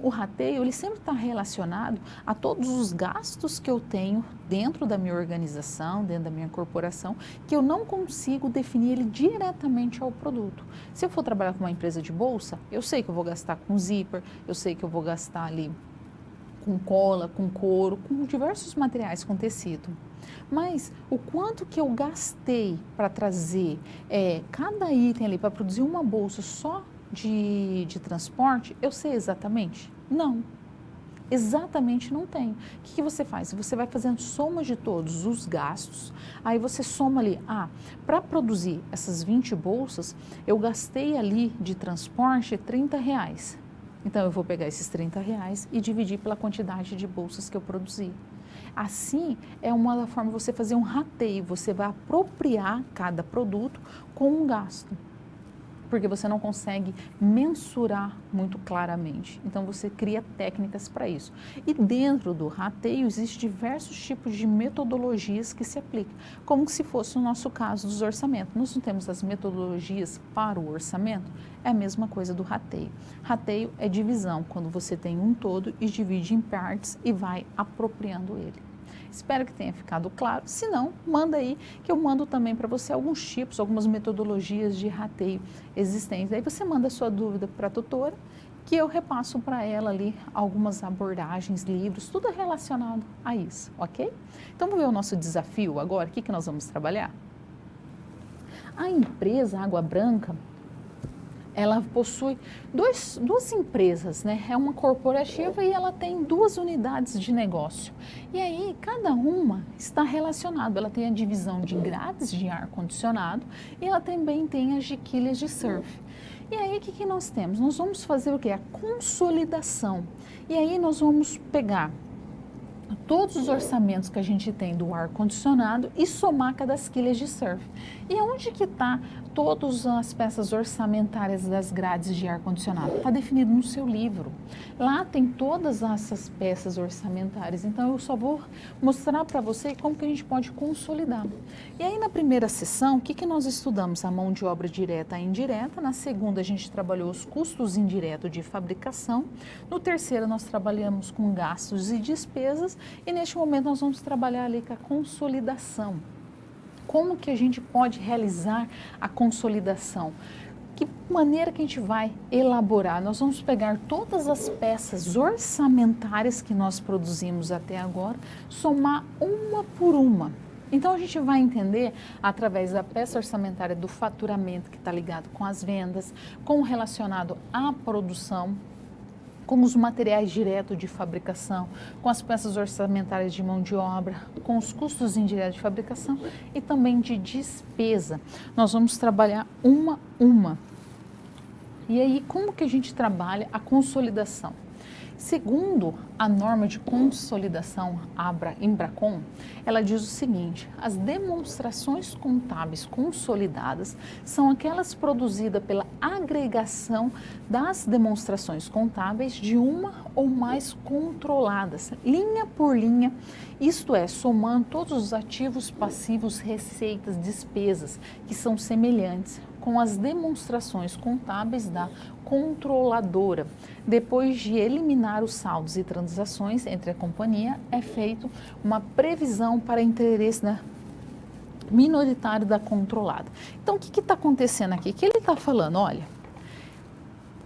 o rateio, ele sempre está relacionado a todos os gastos que eu tenho dentro da minha organização, dentro da minha corporação, que eu não consigo definir ele diretamente ao produto. Se eu for trabalhar com uma empresa de bolsa, eu sei que eu vou gastar com zíper, eu sei que eu vou gastar ali com cola, com couro, com diversos materiais, com tecido. Mas o quanto que eu gastei para trazer cada item ali, para produzir uma bolsa só de transporte, eu sei exatamente? Não. Exatamente não tem. O que você faz? Você vai fazendo somas de todos os gastos, aí você soma ali, para produzir essas 20 bolsas, eu gastei ali de transporte R$30. Então, eu vou pegar esses R$30 e dividir pela quantidade de bolsas que eu produzi. Assim, é uma forma de você fazer um rateio, você vai apropriar cada produto com um gasto, porque você não consegue mensurar muito claramente. Então, você cria técnicas para isso. E dentro do rateio, existem diversos tipos de metodologias que se aplicam, como se fosse o nosso caso dos orçamentos. Nós não temos as metodologias para o orçamento, é a mesma coisa do rateio. Rateio é divisão, quando você tem um todo e divide em partes e vai apropriando ele. Espero que tenha ficado claro. Se não, manda aí, que eu mando também para você alguns tipos, algumas metodologias de rateio existentes. Aí você manda a sua dúvida para a tutora, que eu repasso para ela ali algumas abordagens, livros, tudo relacionado a isso, ok? Então, vamos ver o nosso desafio agora, o que nós vamos trabalhar? A empresa Água Branca, ela possui duas empresas, né? É uma corporativa e ela tem 2 unidades de negócio. E aí, cada uma está relacionada. Ela tem a divisão de grades de ar-condicionado e ela também tem as de quilhas de surf. E aí, o que nós temos? Nós vamos fazer o quê? A consolidação. E aí, nós vamos pegar todos os orçamentos que a gente tem do ar-condicionado e somar cada quilhas de surf. E onde que está todas as peças orçamentárias das grades de ar-condicionado? Está definido no seu livro. Lá tem todas essas peças orçamentárias. Então, eu só vou mostrar para você como que a gente pode consolidar. E aí, na primeira sessão, o que nós estudamos? A mão de obra direta e indireta. Na segunda, a gente trabalhou os custos indiretos de fabricação. No terceiro, nós trabalhamos com gastos e despesas. E neste momento, nós vamos trabalhar ali com a consolidação. Como que a gente pode realizar a consolidação? Que maneira que a gente vai elaborar? Nós vamos pegar todas as peças orçamentárias que nós produzimos até agora, somar uma por uma. Então, a gente vai entender através da peça orçamentária do faturamento que está ligado com as vendas, com o relacionado à produção, com os materiais diretos de fabricação, com as peças orçamentárias de mão de obra, com os custos indiretos de fabricação e também de despesa. Nós vamos trabalhar uma. E aí, como que a gente trabalha a consolidação? Segundo a norma de consolidação Embracon, ela diz o seguinte: as demonstrações contábeis consolidadas são aquelas produzidas pela agregação das demonstrações contábeis de uma ou mais controladas, linha por linha, isto é, somando todos os ativos, passivos, receitas, despesas, que são semelhantes, com as demonstrações contábeis da controladora. Depois de eliminar os saldos e transações entre a companhia, é feito uma previsão para interesse minoritário da controlada. Então, o que está acontecendo aqui? Que ele está falando, olha,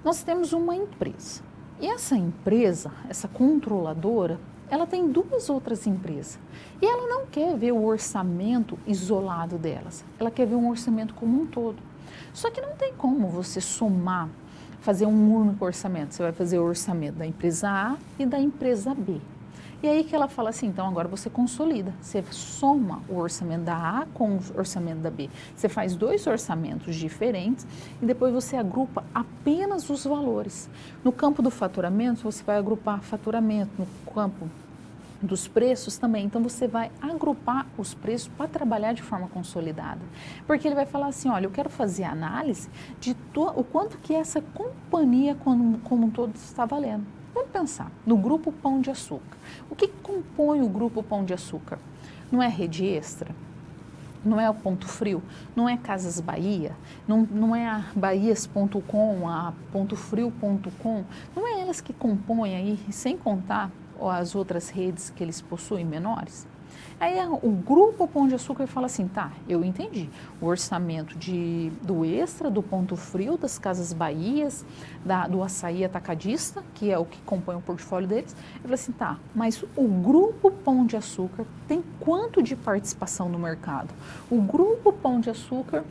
nós temos uma empresa e essa empresa, essa controladora, ela tem 2 outras empresas e ela não quer ver o orçamento isolado delas, ela quer ver um orçamento como um todo. Só que não tem como você somar, fazer um único orçamento. Você vai fazer o orçamento da empresa A e da empresa B. E aí que ela fala assim, então agora você consolida. Você soma o orçamento da A com o orçamento da B. Você faz 2 orçamentos diferentes e depois você agrupa apenas os valores. No campo do faturamento, você vai agrupar faturamento. No campo dos preços também, então você vai agrupar os preços para trabalhar de forma consolidada, porque ele vai falar assim, olha, eu quero fazer análise de o quanto que essa companhia como um todo está valendo. Vamos pensar no Grupo Pão de Açúcar. O que compõe o Grupo Pão de Açúcar? Não é Rede Extra? Não é o Ponto Frio? Não é Casas Bahia? Não é a bahias.com, a pontofrio.com? Não é elas que compõem aí, sem contar as outras redes que eles possuem menores? Aí o Grupo Pão de Açúcar fala assim, tá, eu entendi, o orçamento do Extra, do Ponto Frio, das Casas Bahias, do Açaí Atacadista, que é o que compõe o portfólio deles. Eu falei assim, tá, mas o Grupo Pão de Açúcar tem quanto de participação no mercado? O Grupo Pão de Açúcar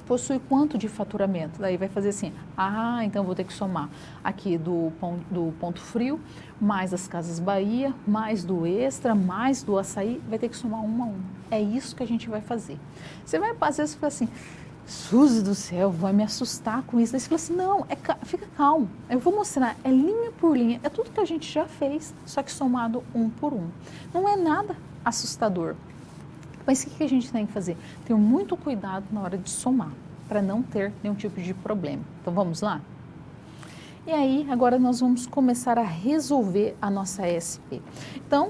possui quanto de faturamento? Daí vai fazer assim, então vou ter que somar aqui do Ponto Frio, mais das Casas Bahia, mais do Extra, mais do Açaí, vai ter que somar um a um. É isso que a gente vai fazer. Você vai, às vezes, falar assim, Suzy do céu, vai me assustar com isso. Aí você fala assim, não, fica calmo, eu vou mostrar, é linha por linha, é tudo que a gente já fez, só que somado um por um. Não é nada assustador. Mas o que a gente tem que fazer? Ter muito cuidado na hora de somar, para não ter nenhum tipo de problema. Então, vamos lá? E aí, agora nós vamos começar a resolver a nossa SP. Então,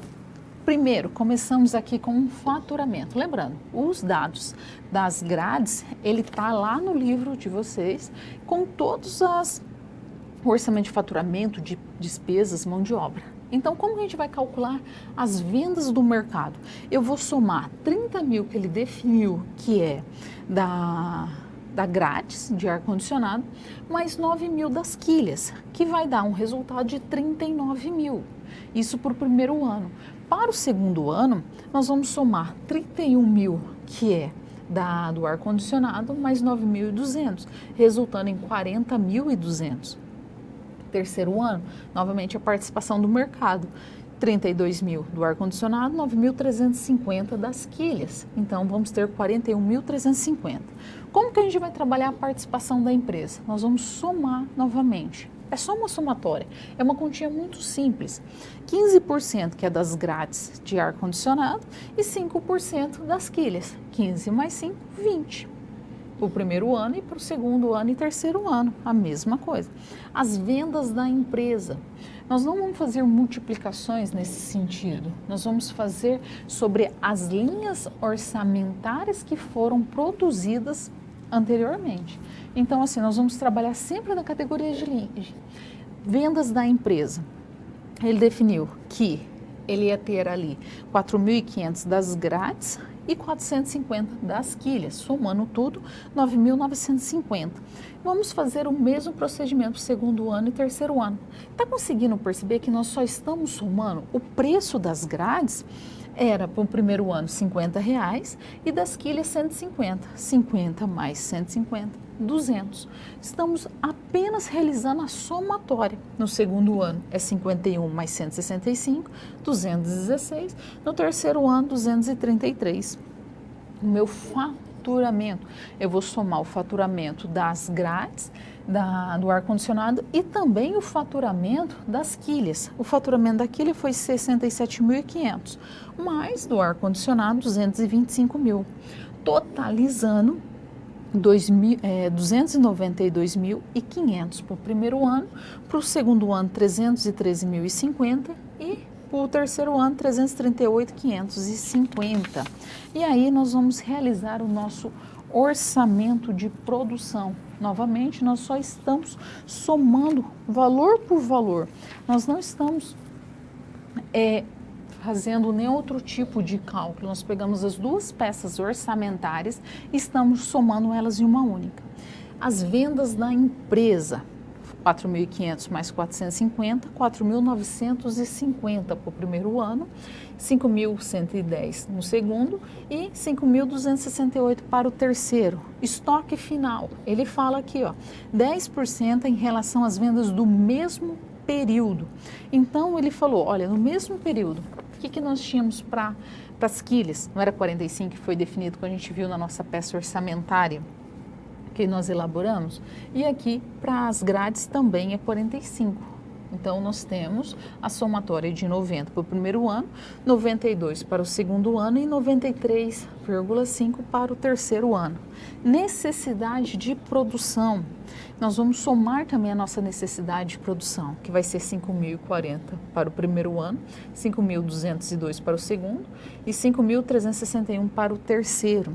primeiro, começamos aqui com um faturamento. Lembrando, os dados das grades, ele está lá no livro de vocês, com todos o orçamento de faturamento, de despesas, mão de obra. Então, como a gente vai calcular as vendas do mercado? Eu vou somar 30 mil que ele definiu, que é da grades de ar-condicionado, mais 9 mil das quilhas, que vai dar um resultado de 39 mil. Isso para o primeiro ano. Para o segundo ano, nós vamos somar 31 mil, que é do ar-condicionado mais 9.200, resultando em 40.200. Terceiro ano, novamente a participação do mercado, 32.000 do ar-condicionado, 9.350 das quilhas. Então, vamos ter 41.350. Como que a gente vai trabalhar a participação da empresa? Nós vamos somar novamente. É só uma somatória, é uma continha muito simples. 15% que é das grades de ar-condicionado e 5% das quilhas. 15 mais 5, 20. Para o primeiro ano e para o segundo ano e terceiro ano, a mesma coisa. As vendas da empresa. Nós não vamos fazer multiplicações nesse sentido. Nós vamos fazer sobre as linhas orçamentárias que foram produzidas anteriormente. Então, assim, nós vamos trabalhar sempre na categoria de linha. Vendas da empresa. Ele definiu que ele ia ter ali 4.500 das grades e 450 das quilhas, somando tudo, 9.950. Vamos fazer o mesmo procedimento segundo ano e terceiro ano. Está conseguindo perceber que nós só estamos somando o preço das grades? Era para o primeiro ano R$50 e das quilhas 150. 50 mais 150, 200. Estamos apenas realizando a somatória. No segundo ano é 51 mais 165, 216. No terceiro ano, 233. O meu faturamento, eu vou somar o faturamento das grades, do ar-condicionado e também o faturamento das quilhas. O faturamento da quilha foi 67.500, mais do ar-condicionado 225.000, totalizando 292.500 para o primeiro ano, para o segundo ano 313.050 e para o terceiro ano 338.550. E aí nós vamos realizar o nosso orçamento de produção. Novamente, nós só estamos somando valor por valor. Nós não estamos fazendo nenhum outro tipo de cálculo. Nós pegamos as duas peças orçamentárias e estamos somando elas em uma única. As vendas da empresa, 4.500 mais 450, 4.950 para o primeiro ano, 5.110 no segundo e 5.268 para o terceiro. Estoque final, ele fala aqui, 10% em relação às vendas do mesmo período. Então, ele falou, olha, no mesmo período, o que nós tínhamos para as quilhas? Não era 45 que foi definido quando a gente viu na nossa peça orçamentária que nós elaboramos? E aqui, para as grades, também é 45. Então, nós temos a somatória de 90 para o primeiro ano, 92 para o segundo ano e 93,5 para o terceiro ano. Necessidade de produção. Nós vamos somar também a nossa necessidade de produção, que vai ser 5.040 para o primeiro ano, 5.202 para o segundo e 5.361 para o terceiro.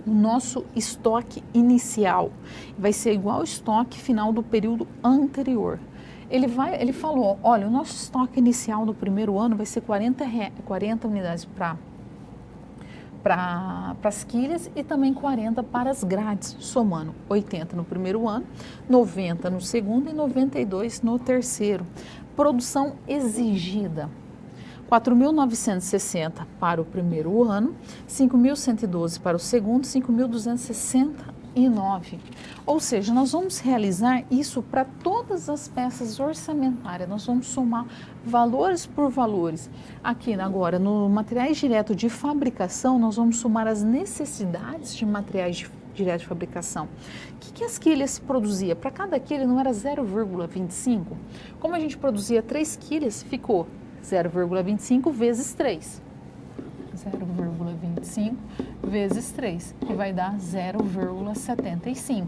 O nosso estoque inicial vai ser igual ao estoque final do período anterior. Ele falou, olha, o nosso estoque inicial no primeiro ano vai ser 40 unidades para as quilhas e também 40 para as grades, somando 80 no primeiro ano, 90 no segundo e 92 no terceiro. Produção exigida. 4.960 para o primeiro ano, 5.112 para o segundo, 5.269. Ou seja, nós vamos realizar isso para todas as peças orçamentárias, nós vamos somar valores por valores. Aqui agora, no materiais direto de fabricação, nós vamos somar as necessidades de materiais direto de fabricação. O que as quilhas produzia? Para cada quilha não era 0,25? Como a gente produzia 3 quilhas, ficou 0,25 vezes 3. 0,25 vezes 3, que vai dar 0,75.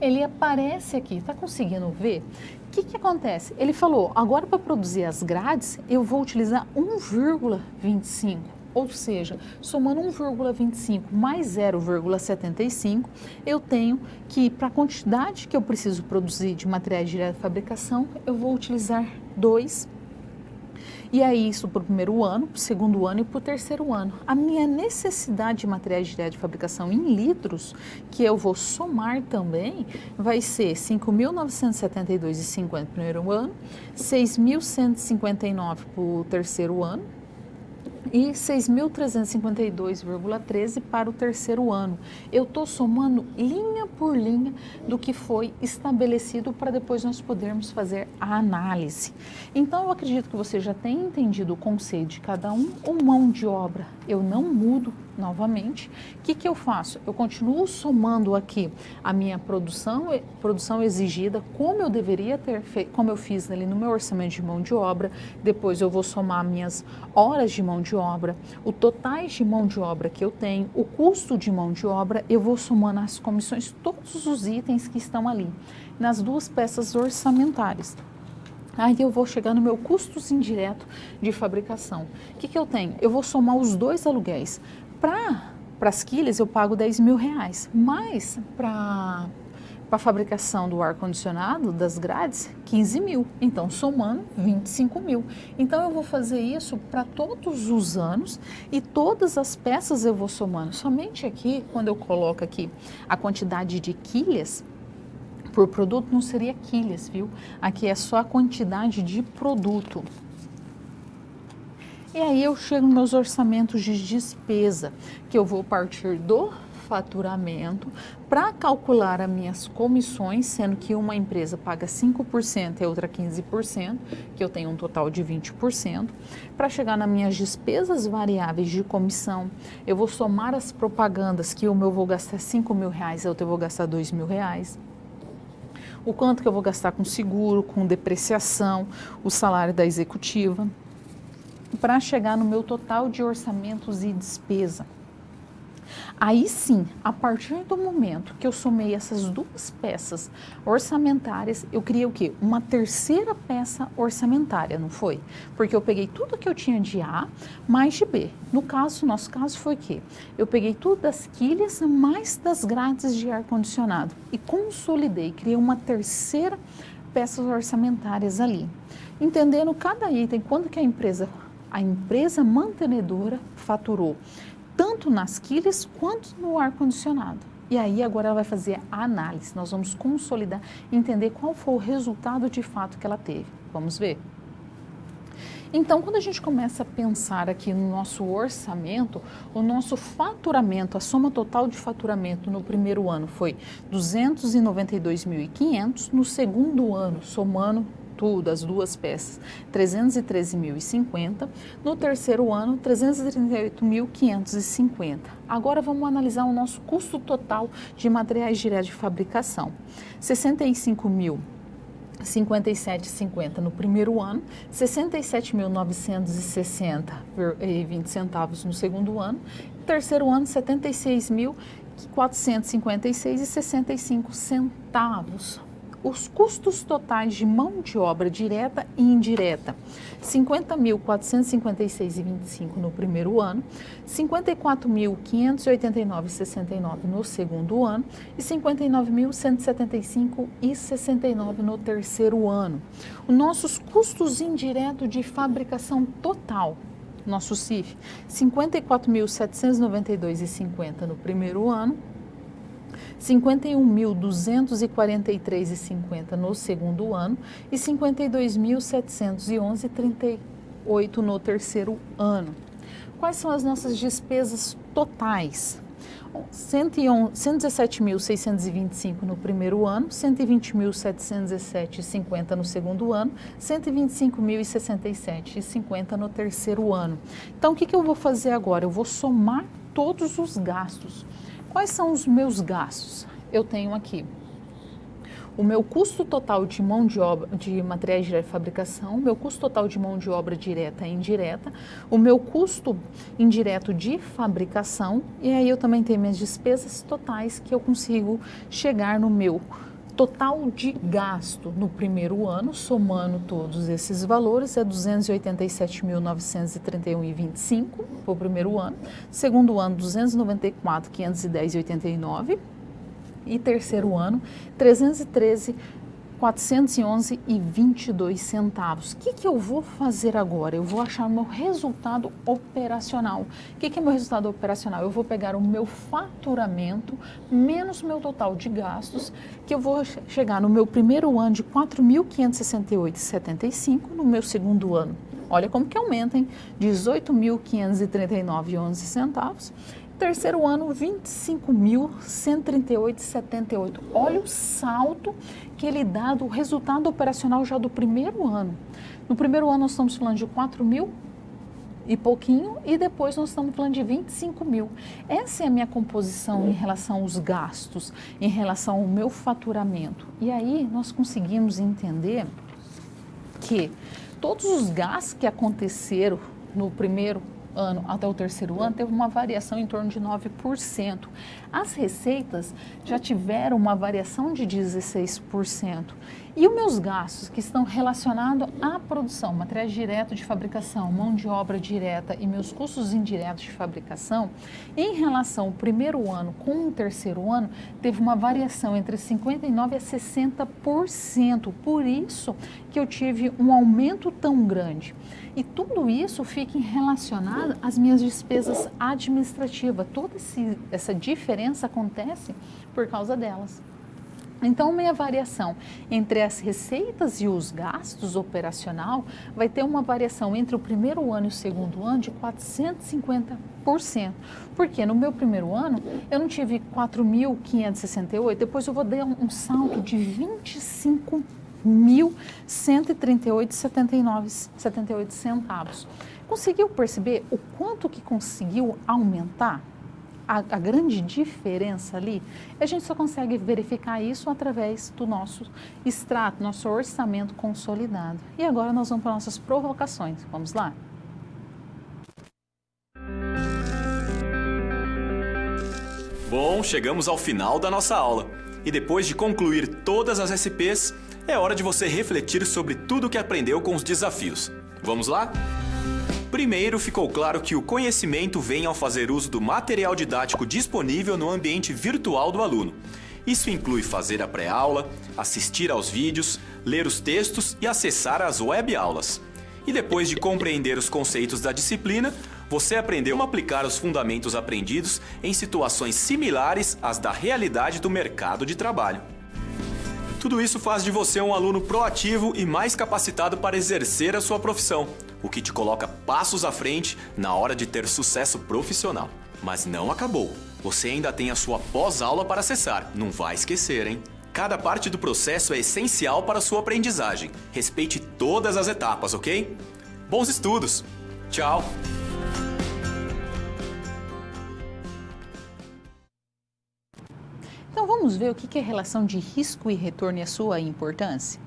Ele aparece aqui, está conseguindo ver? O que acontece? Ele falou, agora para produzir as grades, eu vou utilizar 1,25. Ou seja, somando 1,25 mais 0,75, eu tenho que, para a quantidade que eu preciso produzir de materiais direto de fabricação, eu vou utilizar 2. E aí, isso para o primeiro ano, para o segundo ano e para o terceiro ano. A minha necessidade de materiais direto de fabricação em litros, que eu vou somar também, vai ser 5.972,50 para o primeiro ano, 6.159 para o terceiro ano e 6.352,13 para o terceiro ano. Eu estou somando linha por linha do que foi estabelecido para depois nós podermos fazer a análise. Então, eu acredito que você já tenha entendido o conceito de cada um. O mão de obra, eu não mudo novamente. O que eu faço? Eu continuo somando aqui a minha produção exigida, como eu deveria ter feito, como eu fiz ali no meu orçamento de mão de obra. Depois eu vou somar minhas horas de mão de obra, o totais de mão de obra que eu tenho, o custo de mão de obra, eu vou somando as comissões, todos os itens que estão ali, nas duas peças orçamentárias. Aí eu vou chegar no meu custos indireto de fabricação. O que eu tenho? Eu vou somar os dois aluguéis. Para as quilhas eu pago R$10.000, mas para a fabricação do ar-condicionado, das grades, 15 mil. Então, somando, 25 mil. Então, eu vou fazer isso para todos os anos e todas as peças eu vou somando. Somente aqui, quando eu coloco aqui a quantidade de quilhas por produto, não seria quilhas, viu? Aqui é só a quantidade de produto. E aí eu chego nos meus orçamentos de despesa, que eu vou partir do faturamento para calcular as minhas comissões, sendo que uma empresa paga 5% e a outra 15%, que eu tenho um total de 20%. Para chegar nas minhas despesas variáveis de comissão, eu vou somar as propagandas, que o meu vou gastar R$5.000, a outra eu vou gastar R$2.000. O quanto que eu vou gastar com seguro, com depreciação, o salário da executiva, para chegar no meu total de orçamentos e despesa. Aí sim, a partir do momento que eu somei essas duas peças orçamentárias, eu criei o quê? Uma terceira peça orçamentária, não foi? Porque eu peguei tudo que eu tinha de A mais de B. Nosso caso foi o quê? Eu peguei tudo das quilhas mais das grades de ar-condicionado e consolidei, criei uma terceira peças orçamentárias ali. Entendendo cada item, quando que a empresa mantenedora faturou, tanto nas quilhas quanto no ar-condicionado. E aí agora ela vai fazer a análise, nós vamos consolidar e entender qual foi o resultado de fato que ela teve. Vamos ver? Então, quando a gente começa a pensar aqui no nosso orçamento, o nosso faturamento, a soma total de faturamento no primeiro ano foi 292.500, no segundo ano, somando tudo, as duas peças, 313.050, no terceiro ano, 338.550. Agora vamos analisar o nosso custo total de materiais diretos de fabricação. 57.057,50 no primeiro ano, 67.960,20 centavos no segundo ano, terceiro ano, 76.456,65 centavos. Os custos totais de mão de obra direta e indireta, 50.456,25 no primeiro ano, 54.589,69 no segundo ano e 59.175,69 no terceiro ano. Os nossos custos indiretos de fabricação total, nosso CIF, 54.792,50 no primeiro ano, 51.243,50 no segundo ano e 52.711,38 no terceiro ano. Quais são as nossas despesas totais? 117.625 no primeiro ano, 120.717,50 no segundo ano, 125.067,50 no terceiro ano. Então, o que eu vou fazer agora? Eu vou somar todos os gastos. Quais são os meus gastos? Eu tenho aqui o meu custo total de mão de obra, de materiais de fabricação, o meu custo total de mão de obra direta e indireta, o meu custo indireto de fabricação, e aí eu também tenho minhas despesas totais que eu consigo chegar no meu total de gasto no primeiro ano, somando todos esses valores, é 287.931,25 para o primeiro ano, segundo ano 294.510,89 e terceiro ano 313 411,22. O que eu vou fazer agora? Eu vou achar o meu resultado operacional. O que é meu resultado operacional? Eu vou pegar o meu faturamento menos o meu total de gastos, que eu vou chegar no meu primeiro ano de 4.568,75, no meu segundo ano. Olha como que aumenta, hein? 18.539,11. Terceiro ano, 25.138,78. Olha o salto que ele dá do resultado operacional já do primeiro ano. No primeiro ano nós estamos falando de 4 mil e pouquinho, e depois nós estamos falando de 25 mil. Essa é a minha composição em relação aos gastos, em relação ao meu faturamento. E aí nós conseguimos entender que todos os gastos que aconteceram no primeiro ano até o terceiro ano teve uma variação em torno de 9%. As receitas já tiveram uma variação de 16%. E os meus gastos que estão relacionados à produção, materiais diretos de fabricação, mão de obra direta e meus custos indiretos de fabricação, em relação ao primeiro ano com o terceiro ano, teve uma variação entre 59% a 60%. Por isso que eu tive um aumento tão grande. E tudo isso fica relacionado às minhas despesas administrativas. Toda essa diferença acontece por causa delas. Então, minha variação entre as receitas e os gastos operacional vai ter uma variação entre o primeiro ano e o segundo ano de 450%. Porque no meu primeiro ano eu não tive 4.568, depois eu vou dar um salto de 25.138,78 centavos. Conseguiu perceber o quanto que conseguiu aumentar? A grande diferença ali, a gente só consegue verificar isso através do nosso extrato, nosso orçamento consolidado. E agora nós vamos para nossas provocações. Vamos lá? Bom, chegamos ao final da nossa aula. E depois de concluir todas as SPs, é hora de você refletir sobre tudo o que aprendeu com os desafios. Vamos lá? Primeiro, ficou claro que o conhecimento vem ao fazer uso do material didático disponível no ambiente virtual do aluno. Isso inclui fazer a pré-aula, assistir aos vídeos, ler os textos e acessar as web-aulas. E depois de compreender os conceitos da disciplina, você aprendeu a aplicar os fundamentos aprendidos em situações similares às da realidade do mercado de trabalho. Tudo isso faz de você um aluno proativo e mais capacitado para exercer a sua profissão, o que te coloca passos à frente na hora de ter sucesso profissional. Mas não acabou. Você ainda tem a sua pós-aula para acessar. Não vai esquecer, hein? Cada parte do processo é essencial para a sua aprendizagem. Respeite todas as etapas, ok? Bons estudos! Tchau! Então vamos ver o que é relação de risco e retorno e a sua importância?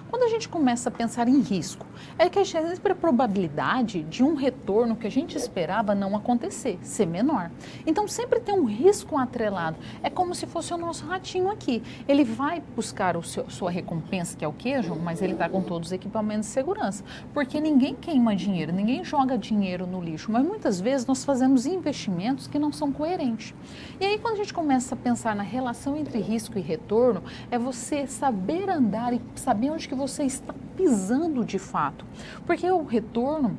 Quando a gente começa a pensar em risco, é que sempre a probabilidade de um retorno que a gente esperava não acontecer, ser menor. Então sempre tem um risco atrelado. É como se fosse o nosso ratinho aqui. Ele vai buscar sua recompensa, que é o queijo, mas ele está com todos os equipamentos de segurança. Porque ninguém queima dinheiro, ninguém joga dinheiro no lixo. Mas muitas vezes nós fazemos investimentos que não são coerentes. E aí quando a gente começa a pensar na relação entre risco e retorno, é você saber andar e saber onde que você está pisando de fato, porque o retorno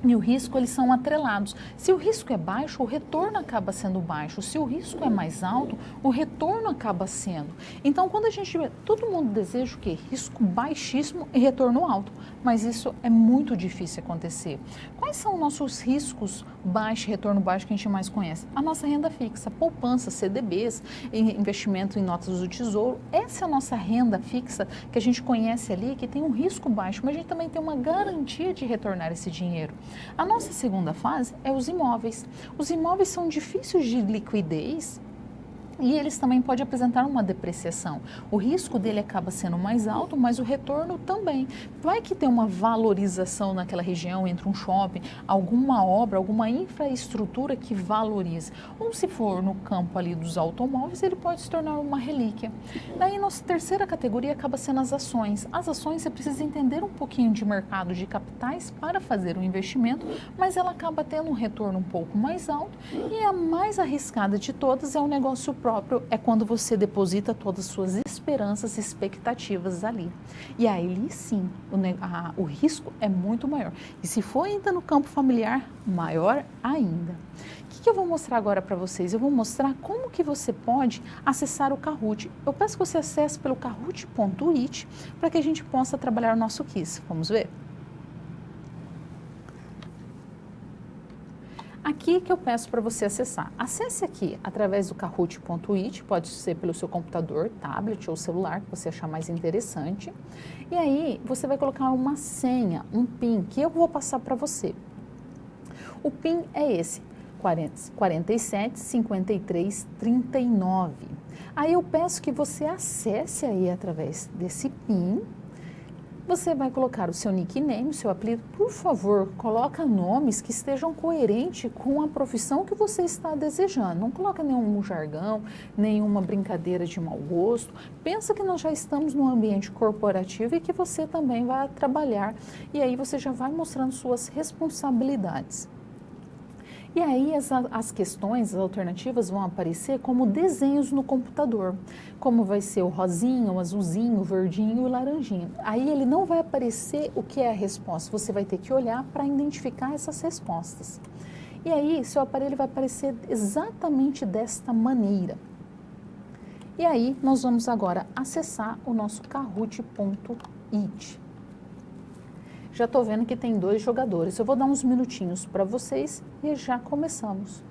e o risco, eles são atrelados. Se o risco é baixo, o retorno acaba sendo baixo. Se o risco é mais alto, o retorno acaba sendo. Então, quando a gente vê, todo mundo deseja o quê? Risco baixíssimo e retorno alto. Mas isso é muito difícil acontecer. Quais são os nossos riscos baixo e retorno baixo que a gente mais conhece? A nossa renda fixa, poupança, CDBs, investimento em notas do tesouro. Essa é a nossa renda fixa que a gente conhece ali, que tem um risco baixo, mas a gente também tem uma garantia de retornar esse dinheiro. A nossa segunda fase é os imóveis. Os imóveis são difíceis de liquidez e eles também podem apresentar uma depreciação. O risco dele acaba sendo mais alto, mas o retorno também. Vai que tem uma valorização naquela região, entre um shopping, alguma obra, alguma infraestrutura que valorize. Ou se for no campo ali dos automóveis, ele pode se tornar uma relíquia. Daí, nossa terceira categoria acaba sendo as ações. As ações, você precisa entender um pouquinho de mercado de capitais para fazer um investimento, mas ela acaba tendo um retorno um pouco mais alto e a mais arriscada de todas é o negócio próprio, próprio é quando você deposita todas as suas esperanças e expectativas ali. E aí sim, o risco é muito maior. E se for ainda no campo familiar, maior ainda. O que eu vou mostrar agora para vocês? Eu vou mostrar como que você pode acessar o Kahoot. Eu peço que você acesse pelo kahoot.it para que a gente possa trabalhar o nosso quiz. Vamos ver? Aqui que eu peço para você acessar. Acesse aqui através do kahoot.it, pode ser pelo seu computador, tablet ou celular, que você achar mais interessante. E aí você vai colocar uma senha, um PIN, que eu vou passar para você. O PIN é esse, 47 53 39. Aí eu peço que você acesse aí através desse PIN. Você vai colocar o seu nickname, o seu apelido. Por favor, coloca nomes que estejam coerentes com a profissão que você está desejando. Não coloca nenhum jargão, nenhuma brincadeira de mau gosto. Pensa que nós já estamos num ambiente corporativo e que você também vai trabalhar. E aí você já vai mostrando suas responsabilidades. E aí as questões, as alternativas vão aparecer como desenhos no computador, como vai ser o rosinho, o azulzinho, o verdinho e o laranjinho. Aí ele não vai aparecer o que é a resposta, você vai ter que olhar para identificar essas respostas. E aí seu aparelho vai aparecer exatamente desta maneira. E aí nós vamos agora acessar o nosso kahoot.it. Já estou vendo que tem 2 jogadores. Eu vou dar uns minutinhos para vocês e já começamos.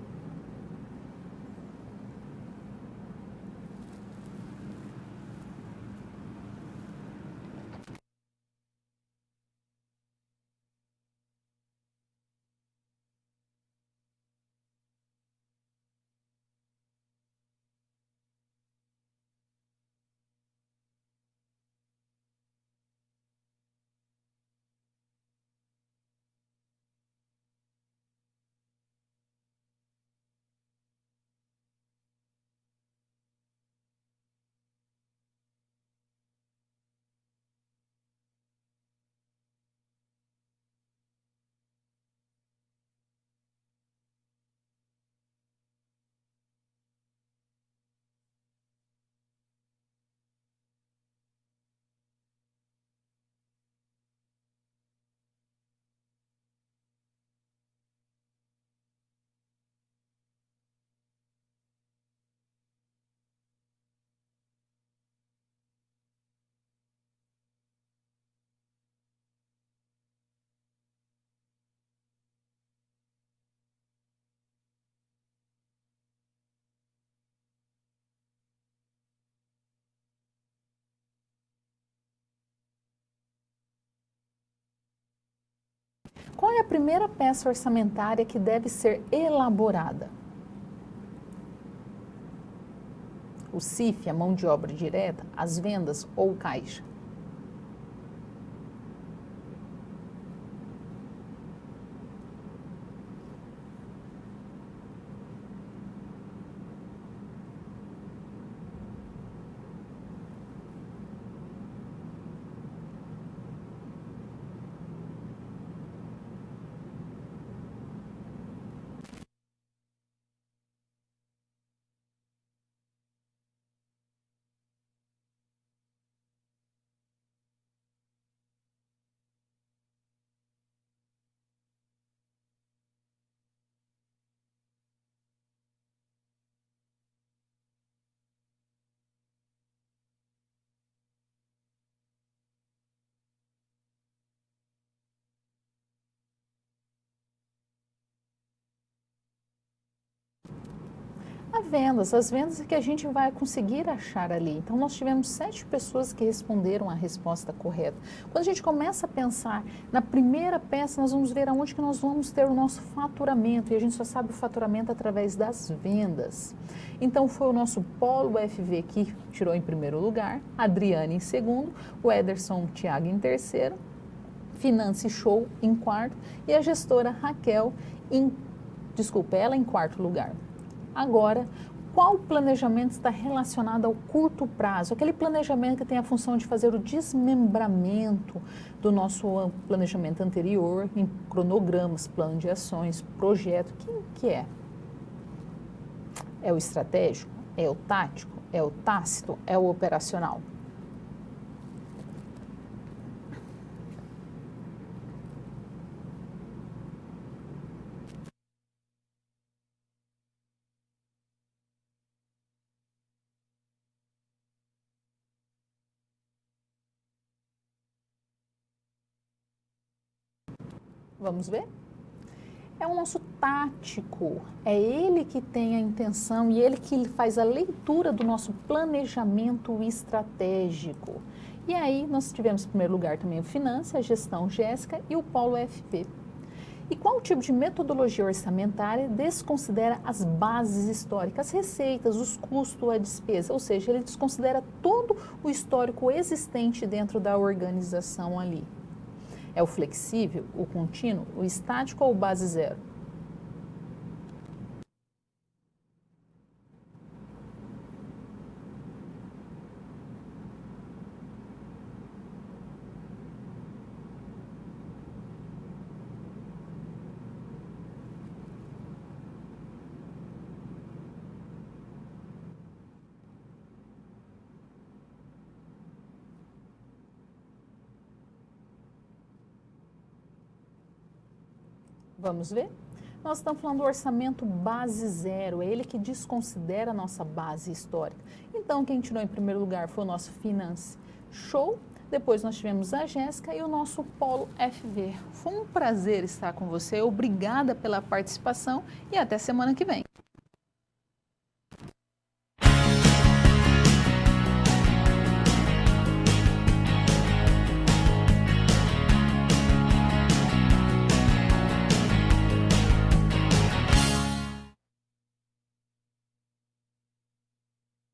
Qual é a primeira peça orçamentária que deve ser elaborada? O CIF, a mão de obra direta, as vendas ou o caixa? As vendas é que a gente vai conseguir achar ali. Então, nós tivemos 7 pessoas que responderam a resposta correta. Quando a gente começa a pensar na primeira peça, nós vamos ver aonde que nós vamos ter o nosso faturamento. E a gente só sabe o faturamento através das vendas. Então, foi o nosso Polo FV que tirou em primeiro lugar, a Adriane em segundo, o Ederson Thiago em terceiro, Finance Show em quarto e a gestora Raquel ela em quarto lugar. Agora, qual planejamento está relacionado ao curto prazo? Aquele planejamento que tem a função de fazer o desmembramento do nosso planejamento anterior, em cronogramas, plano de ações, projeto. Quem que é? É o estratégico? É o tático? É o tácito? É o operacional? Vamos ver? É o nosso tático, é ele que tem a intenção e ele que faz a leitura do nosso planejamento estratégico. E aí nós tivemos em primeiro lugar também o Finança, a Gestão Jéssica e o Polo FP. E qual tipo de metodologia orçamentária desconsidera as bases históricas, as receitas, os custos, a despesa? Ou seja, ele desconsidera todo o histórico existente dentro da organização ali. É o flexível, o contínuo, o estático ou base zero? Vamos ver? Nós estamos falando do orçamento base zero, é ele que desconsidera a nossa base histórica. Então, quem tirou em primeiro lugar foi o nosso Finance. Show! Depois nós tivemos a Jéssica e o nosso Polo FV. Foi um prazer estar com você, obrigada pela participação e até semana que vem.